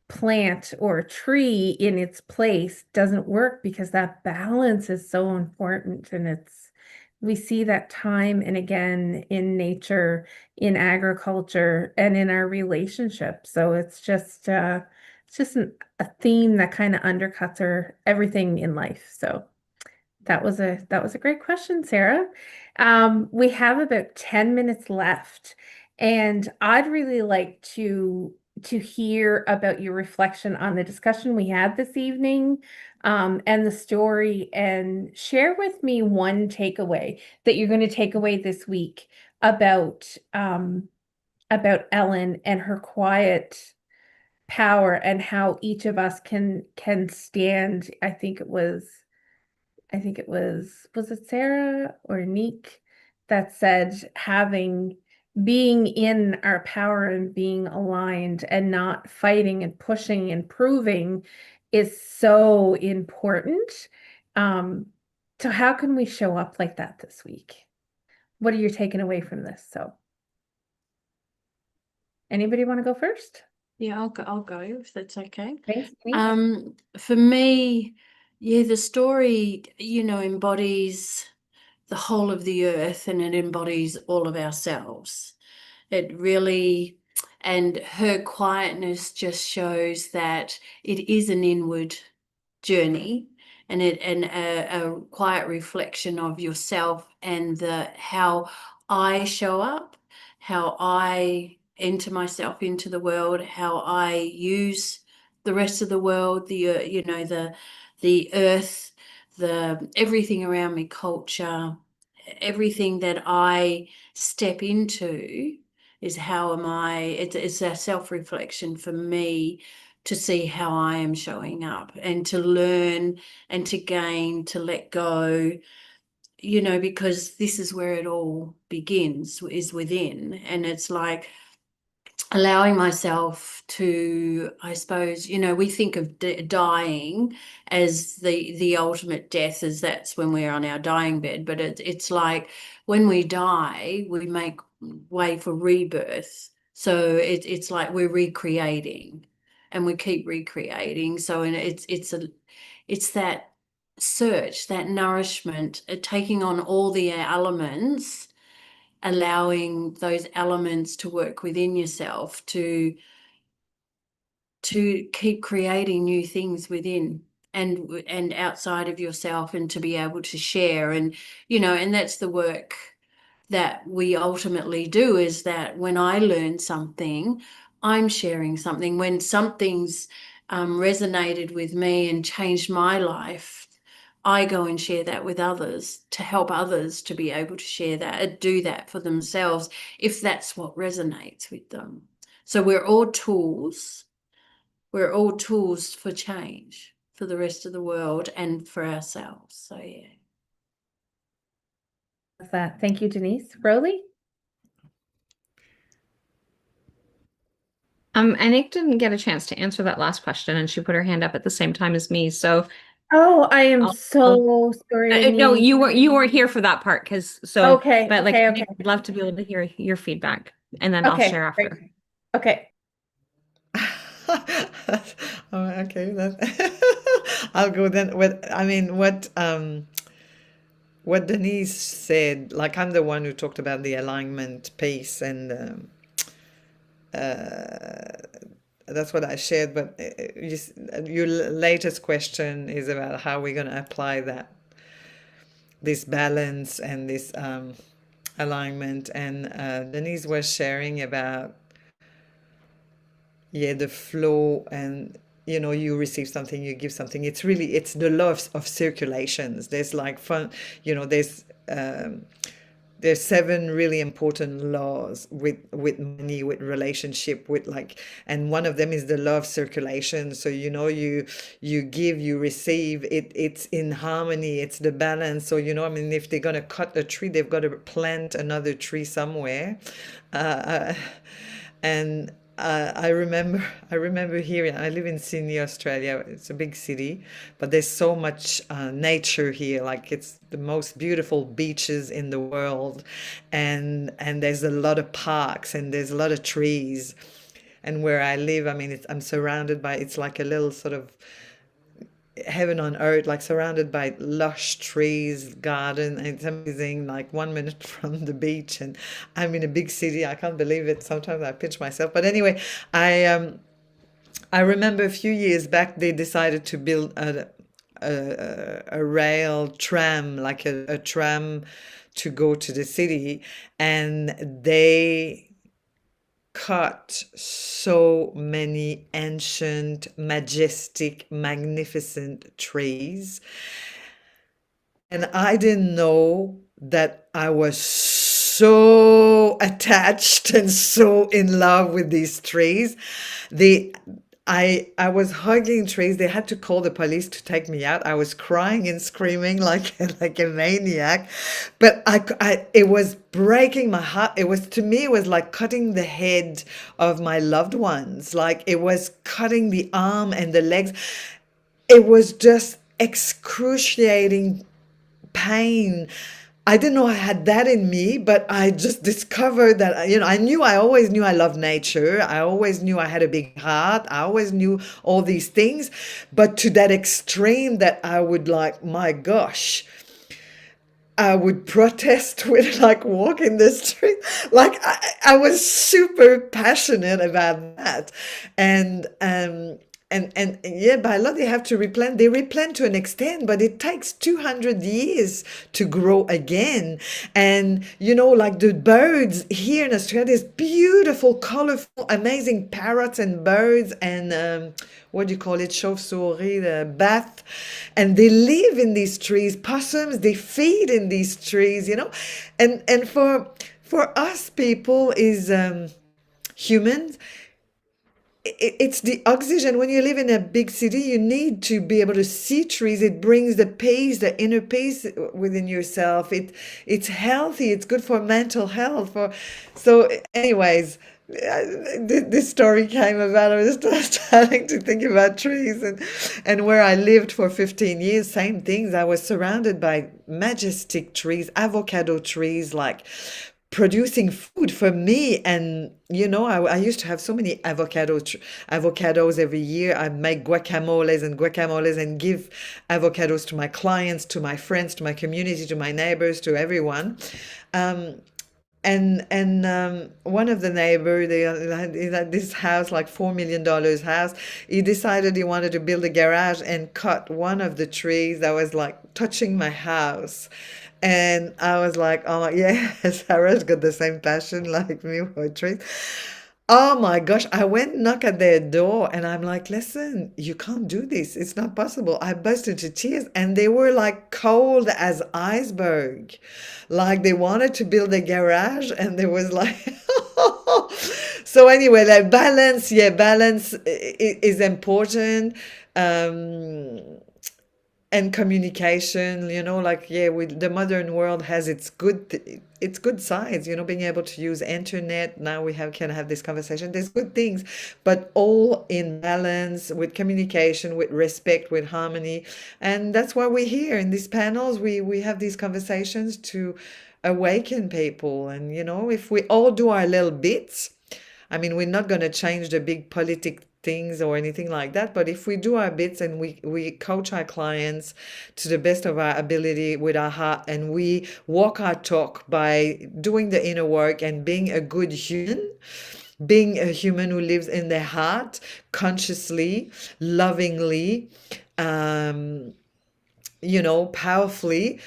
[SPEAKER 2] plant or tree in its place doesn't work because that balance is so important. And we see that time and again in nature, in agriculture, and in our relationships. So it's just a theme that kind of undercuts everything in life. So that was a great question, Sarah. We have about 10 minutes left, and I'd really like to hear about your reflection on the discussion we had this evening, and the story, and share with me one takeaway that you're going to take away this week about Ellen and her quiet power and how each of us can stand. I think it was it Sarah or Neek that said being in our power and being aligned and not fighting and pushing and proving is so important. Um, so how can we show up like that this week? What are you taking away from this? So anybody want to go first?
[SPEAKER 5] Yeah, I'll go if that's okay.
[SPEAKER 2] Thanks, Neek.
[SPEAKER 5] For me, yeah, the story, embodies the whole of the earth, and it embodies all of ourselves. It really, and her quietness just shows that it is an inward journey, and a quiet reflection of yourself, and how I show up, how I enter myself into the world, how I use the rest of the world, the earth, the everything around me, culture, everything that I step into is how am I, it's a self-reflection for me to see how I am showing up, and to learn and to gain, to let go, because this is where it all begins, is within. And it's like allowing myself to, I suppose, we think of dying as the ultimate death, as that's when we're on our dying bed, but it's like when we die, we make way for rebirth. So it's like we're recreating, and we keep recreating. So, and it's that search, that nourishment, taking on all the elements, allowing those elements to work within yourself to keep creating new things within and outside of yourself, and to be able to share. And and that's the work that we ultimately do, is that when I learn something, I'm sharing something. When something's resonated with me and changed my life, I go and share that with others, to help others to be able to share that and do that for themselves, if that's what resonates with them. So we're all tools. We're all tools for change for the rest of the world and for ourselves. So yeah.
[SPEAKER 2] That. Thank you, Denise. Roly?
[SPEAKER 7] Anik didn't get a chance to answer that last question, and she put her hand up at the same time as me. So,
[SPEAKER 2] Oh, I am
[SPEAKER 7] I'll-
[SPEAKER 2] so sorry.
[SPEAKER 7] no,
[SPEAKER 2] Neek.
[SPEAKER 7] you weren't here for that part,
[SPEAKER 2] Okay,
[SPEAKER 7] but like,
[SPEAKER 2] okay.
[SPEAKER 7] I'd love to be able to hear your feedback, and then I'll share after.
[SPEAKER 2] Great. Okay.
[SPEAKER 6] Oh, okay, I'll go then. What Denise said, like, I'm the one who talked about the alignment piece, and that's what I shared. But your latest question is about how we're going to apply this balance and this alignment. And Denise was sharing about yeah, the flow, and you receive something, you give something. It's the law of circulations. There's like fun, there's 7 really important laws with money, with relationship, with like, and one of them is the law of circulation. So you give, you receive. It's in harmony, it's the balance. So I mean, if they're gonna cut a tree, they've got to plant another tree somewhere. And I remember hearing. I live in Sydney, Australia. It's a big city, but there's so much nature here. Like, it's the most beautiful beaches in the world, and there's a lot of parks, and there's a lot of trees. And where I live, I mean, I'm surrounded by. It's like a little sort of heaven on earth, like surrounded by lush trees, garden. And it's amazing, like 1 minute from the beach, and I'm in a big city. I can't believe it. Sometimes I pinch myself. But anyway, I remember a few years back they decided to build a rail tram, like a tram to go to the city, and they cut so many ancient, majestic, magnificent trees. And I didn't know that I was so attached and so in love with these trees. I was hugging trees. They had to call the police to take me out. I was crying and screaming like like a maniac, but it was breaking my heart. To me, it was like cutting the head of my loved ones. Like, it was cutting the arm and the legs. It was just excruciating pain. I didn't know I had that in me, but I just discovered that, I always knew I loved nature. I always knew I had a big heart. I always knew all these things, but to that extreme that I would, like, my gosh, I would protest with, like, walk in the street. Like, I was super passionate about that. And yeah, by law, they have to replant. They replant to an extent, but it takes 200 years to grow again. And, like the birds here in Australia, there's beautiful, colorful, amazing parrots and birds and, what do you call it? Chauve-souris, the bat. And they live in these trees. Possums, they feed in these trees, And for us people is humans, it's the oxygen. When you live in a big city, you need to be able to see trees. It brings the peace, the inner peace within yourself. It's healthy. It's good for mental health. So anyways, this story came about. I was just starting to think about trees, and where I lived for 15 years, same things. I was surrounded by majestic trees, avocado trees, like producing food for me. And I used to have so many avocados every year. I make guacamoles and give avocados to my clients, to my friends, to my community, to my neighbors, to everyone. And one of the neighbors, he had this house, like $4 million house. He decided he wanted to build a garage and cut one of the trees that was like touching my house. And I was like, oh, yeah, Sarah's got the same passion like me for trees. Oh my gosh, I went knock at their door and I'm like, listen, you can't do this. It's not possible. I burst into tears and they were like cold as iceberg. Like, they wanted to build a garage and there was like, so anyway, like balance, is important. And communication, like, yeah, the modern world has its good sides, being able to use internet. Now can have this conversation. There's good things, but all in balance, with communication, with respect, with harmony. And that's why we're here in these panels. We have these conversations to awaken people. And, if we all do our little bits, I mean, we're not going to change the big politic things or anything like that, but if we do our bits and we coach our clients to the best of our ability with our heart, and we walk our talk by doing the inner work and being a good human, being a human who lives in their heart consciously, lovingly, powerfully,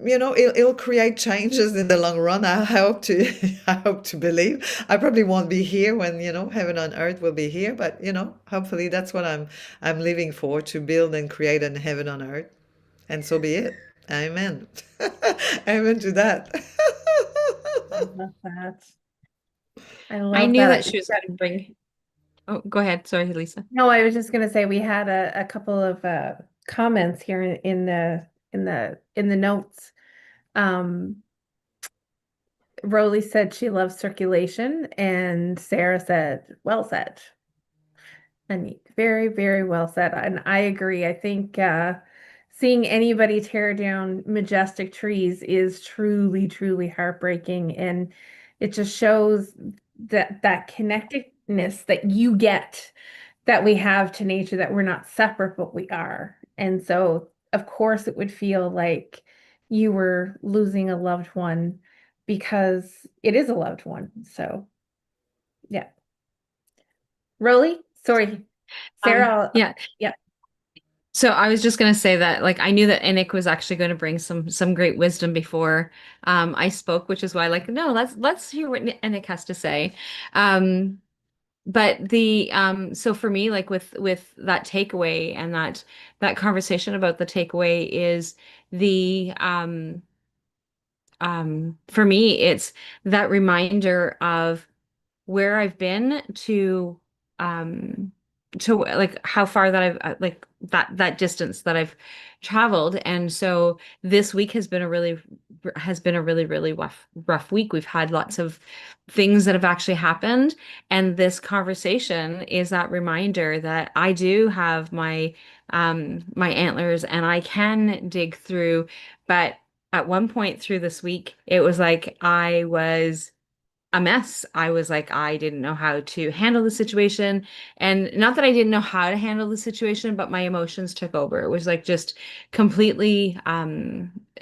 [SPEAKER 6] it'll create changes in the long run. I hope to I hope to believe. I probably won't be here when, heaven on earth will be here, but hopefully that's what I'm living for, to build and create a heaven on earth. And so be it. Amen. Amen to that.
[SPEAKER 2] I love that. I
[SPEAKER 7] I
[SPEAKER 2] love
[SPEAKER 7] knew
[SPEAKER 2] that.
[SPEAKER 7] that she was going to bring. Oh, go ahead. Sorry, Lisa.
[SPEAKER 2] No, I was just going to say we had a couple of comments here in the notes. Roly said she loves circulation, and Sarah said, "Well said." And very, very well said. And I agree. I think seeing anybody tear down majestic trees is truly, truly heartbreaking. And it just shows that connectedness that you get, that we have to nature, that we're not separate, but we are. And so, of course, it would feel like you were losing a loved one, because it is a loved one. So, yeah. Roly, sorry. Sarah,
[SPEAKER 7] Yeah.
[SPEAKER 2] yeah.
[SPEAKER 7] So I was just going to say that, like, I knew that Anik was actually going to bring some great wisdom before I spoke, which is why, like, no, let's hear what Anik has to say. But the so for me, like, with that takeaway, and that conversation about the takeaway is the for me, it's that reminder of where I've been um to like how far that I've like that distance that I've traveled. And so this week has been a really rough week. We've had lots of things that have actually happened, and this conversation is that reminder that I do have my antlers, and I can dig through. But at one point through this week, it was like I was a mess. I was like, I didn't know how to handle the situation. And not that I didn't know how to handle the situation, but my emotions took over. It was like just completely,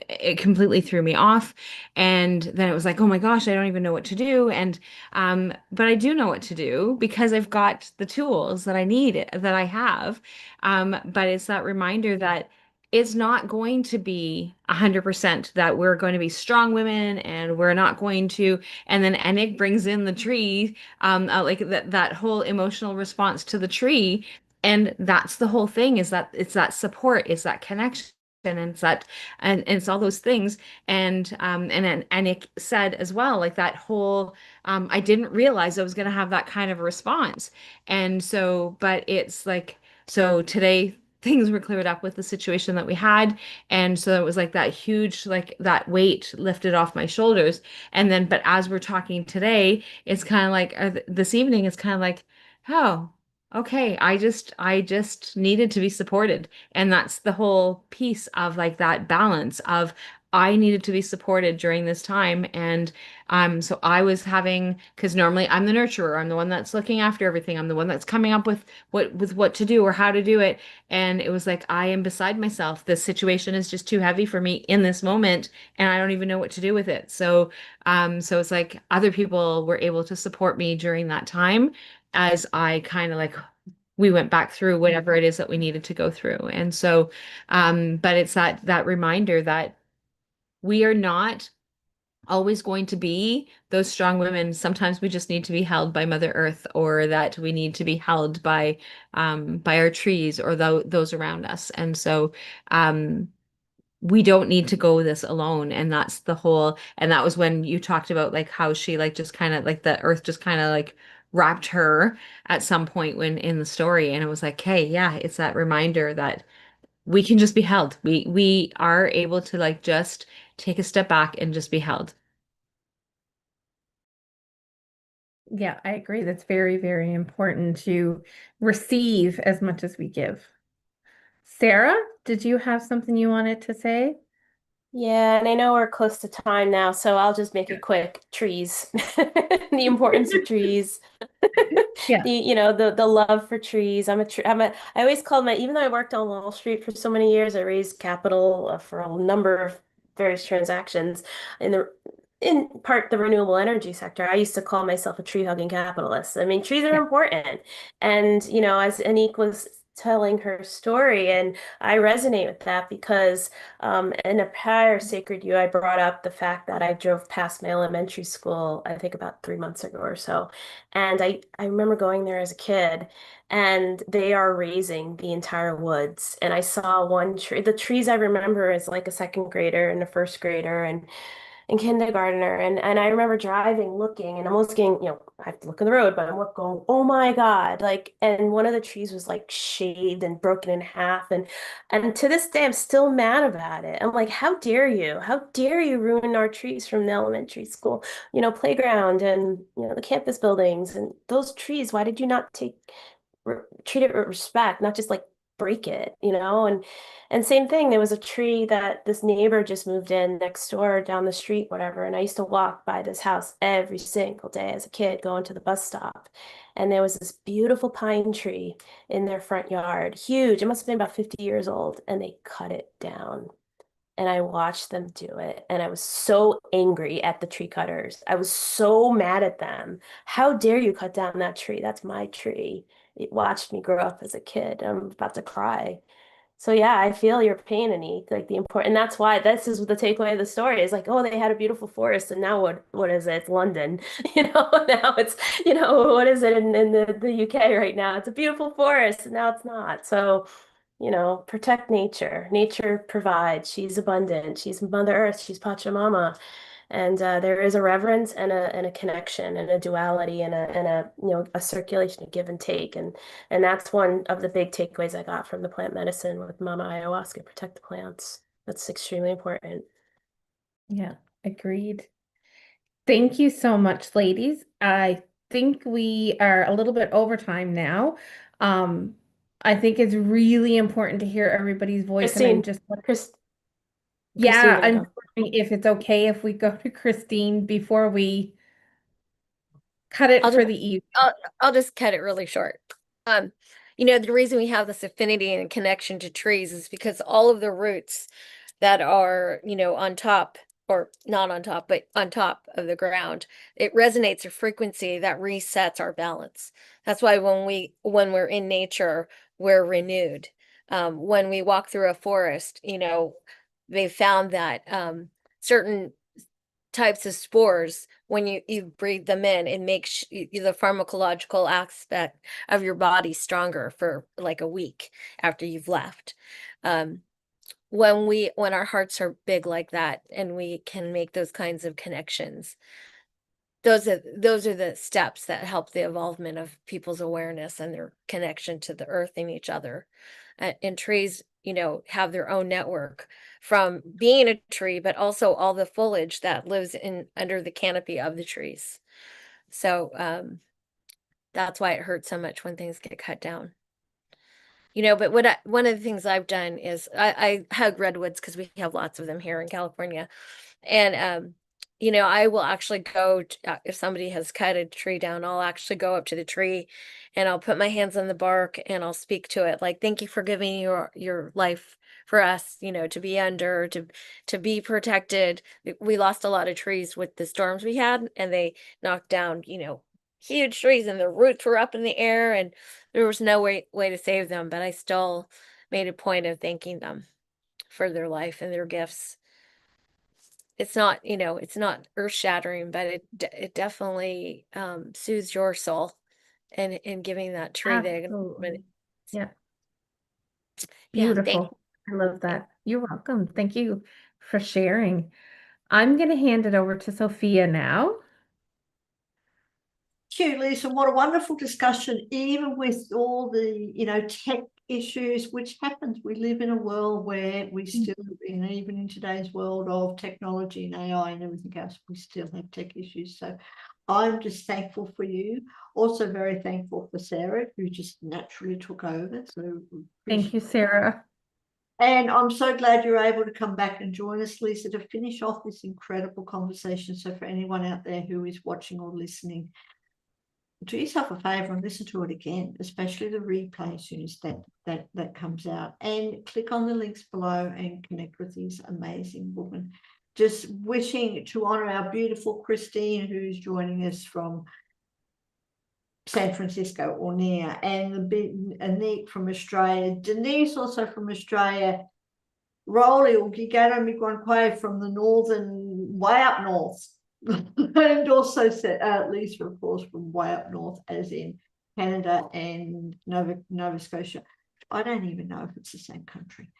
[SPEAKER 7] it completely threw me off. And then it was like, oh my gosh, I don't even know what to do. And, but I do know what to do, because I've got the tools that I need, that I have. But it's that reminder that it's not going to be 100% that we're going to be strong women, and we're not going to. And then Anik brings in the tree, like that whole emotional response to the tree. And that's the whole thing, is that it's that support, it's that connection, and it's that, and it's all those things. And then Anik said as well, like that whole, I didn't realize I was going to have that kind of a response. And so, but it's like, so today things were cleared up with the situation that we had. And so it was like that huge, like that weight lifted off my shoulders. And then, but as we're talking today, it's kind of like, this evening, it's kind of like, oh, okay, I just needed to be supported. And that's the whole piece of like that balance of, I needed to be supported during this time. And so I was having, because normally I'm the nurturer, I'm the one that's looking after everything, I'm the one that's coming up with what to do or how to do it. And it was like, I am beside myself. This situation is just too heavy for me in this moment, and I don't even know what to do with it. So it's like other people were able to support me during that time, as I kind of like, we went back through whatever it is that we needed to go through. And so, but it's that reminder that we are not always going to be those strong women. Sometimes we just need to be held by Mother Earth, or that we need to be held by our trees, or those around us. And so we don't need to go this alone. And that's the whole, and that was when you talked about like how she like just kind of like the earth just kind of like wrapped her at some point when in the story. And it was like, hey, yeah, it's that reminder that we can just be held. We are able to like just take a step back and just be held.
[SPEAKER 2] Yeah, I agree. That's very, very important to receive as much as we give. Sarah, did you have something you wanted to say?
[SPEAKER 4] Yeah, and I know we're close to time now, so I'll just make it quick. Trees. The importance of trees.
[SPEAKER 2] Yeah.
[SPEAKER 4] The love for trees. I always called even though I worked on Wall Street for so many years, I raised capital for a number of various transactions in part the renewable energy sector. I used to call myself a tree hugging capitalist. I mean, trees are
[SPEAKER 2] Yeah.
[SPEAKER 4] important. And, as Anik was telling her story. And I resonate with that because in a prior Sacred You, I brought up the fact that I drove past my elementary school, I think about 3 months ago or so. And I remember going there as a kid, and they are raising the entire woods. And I saw one tree. The trees I remember is like a second grader and a first grader and kindergartner. And I remember driving, looking, and almost getting, I have to look at the road, but I'm going, oh my God. Like, and one of the trees was like shaved and broken in half. And to this day, I'm still mad about it. I'm like, how dare you? How dare you ruin our trees from the elementary school, playground and, the campus buildings and those trees? Why did you not treat it with respect, not just like break it, and same thing, there was a tree that this neighbor just moved in next door down the street, whatever. And I used to walk by this house every single day as a kid going to the bus stop. And there was this beautiful pine tree in their front yard, huge. It must have been about 50 years old. And they cut it down. And I watched them do it. And I was so angry at the tree cutters. I was so mad at them. How dare you cut down that tree? That's my tree. It watched me grow up as a kid. I'm about to cry. So yeah, I feel your pain, Anik, like the important, and that's why this is the takeaway of the story is like, oh, they had a beautiful forest, and now what is it? It's London, now it's, what is it in the UK right now? It's a beautiful forest, and now it's not. So, protect nature. Nature provides. She's abundant. She's Mother Earth. She's Pachamama. And there is a reverence and a connection and a duality and a circulation of give and take. And that's one of the big takeaways I got from the plant medicine with Mama Ayahuasca, protect the plants. That's extremely important.
[SPEAKER 2] Yeah, agreed. Thank you so much, ladies. I think we are a little bit over time now. I think it's really important to hear everybody's voice, and I'm
[SPEAKER 4] Christine,
[SPEAKER 2] just
[SPEAKER 4] Christine,
[SPEAKER 2] yeah,
[SPEAKER 4] gotta
[SPEAKER 2] I'm
[SPEAKER 4] go.
[SPEAKER 2] wondering if it's okay if we go to Christine before we cut it
[SPEAKER 3] I'll
[SPEAKER 2] for
[SPEAKER 3] just
[SPEAKER 2] the evening.
[SPEAKER 3] I'll just cut it really short. The reason we have this affinity and connection to trees is because all of the roots that are, on top or not on top, but on top of the ground, it resonates a frequency that resets our balance. That's why when we're in nature, we're renewed. When we walk through a forest, they found that certain types of spores, when you breathe them in, it makes the pharmacological aspect of your body stronger for like a week after you've left. When our hearts are big like that and we can make those kinds of connections, those are the steps that help the evolvement of people's awareness and their connection to the earth and each other. And trees, have their own network from being a tree, but also all the foliage that lives in under the canopy of the trees. So that's why it hurts so much when things get cut down. But one of the things I've done is I hug redwoods because we have lots of them here in California. And I will actually go if somebody has cut a tree down, I'll actually go up to the tree and I'll put my hands on the bark and I'll speak to it like, thank you for giving your life for us, to be under, to be protected. We lost a lot of trees with the storms we had, and they knocked down, huge trees, and the roots were up in the air, and there was no way to save them, but I still made a point of thanking them for their life and their gifts. It's not, it's not earth-shattering, but it definitely soothes your soul, and in giving that tree the acknowledgement.
[SPEAKER 2] Absolutely. Yeah,
[SPEAKER 3] Yeah, thank
[SPEAKER 2] beautiful. I love that. You're welcome. Thank you for sharing. I'm going to hand it over to Sophia now.
[SPEAKER 1] Thank you, Lisa. What a wonderful discussion, even with all the, tech issues, which happens. We live in a world where we still, even in today's world of technology and AI and everything else, we still have tech issues. So I'm just thankful for you. Also very thankful for Sarah, who just naturally took over. So
[SPEAKER 2] Thank you, Sarah.
[SPEAKER 1] and I'm so glad you're able to come back and join us, Lisa, to finish off this incredible conversation. So for anyone out there who is watching or listening, do yourself a favor and listen to it again, especially the replay as soon as that comes out, and click on the links below and connect with these amazing women. Just wishing to honor our beautiful Christine, who's joining us from San Francisco or near, and the big Anik from Australia, Denise also from Australia, Rolly or Gigano Migwanquay from the northern, way up north, and also Lisa, of course, from way up north, as in Canada and Nova Scotia. I don't even know if it's the same country.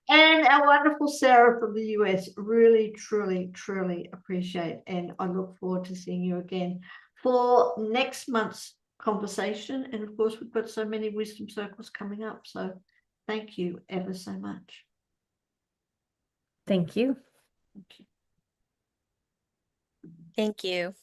[SPEAKER 1] And our wonderful Sarah from the US. Really, truly, truly appreciate, and I look forward to seeing you again for next month's conversation. And of course, we've got so many wisdom circles coming up. So thank you ever so much.
[SPEAKER 2] Thank you.
[SPEAKER 1] Thank you.
[SPEAKER 3] Thank you.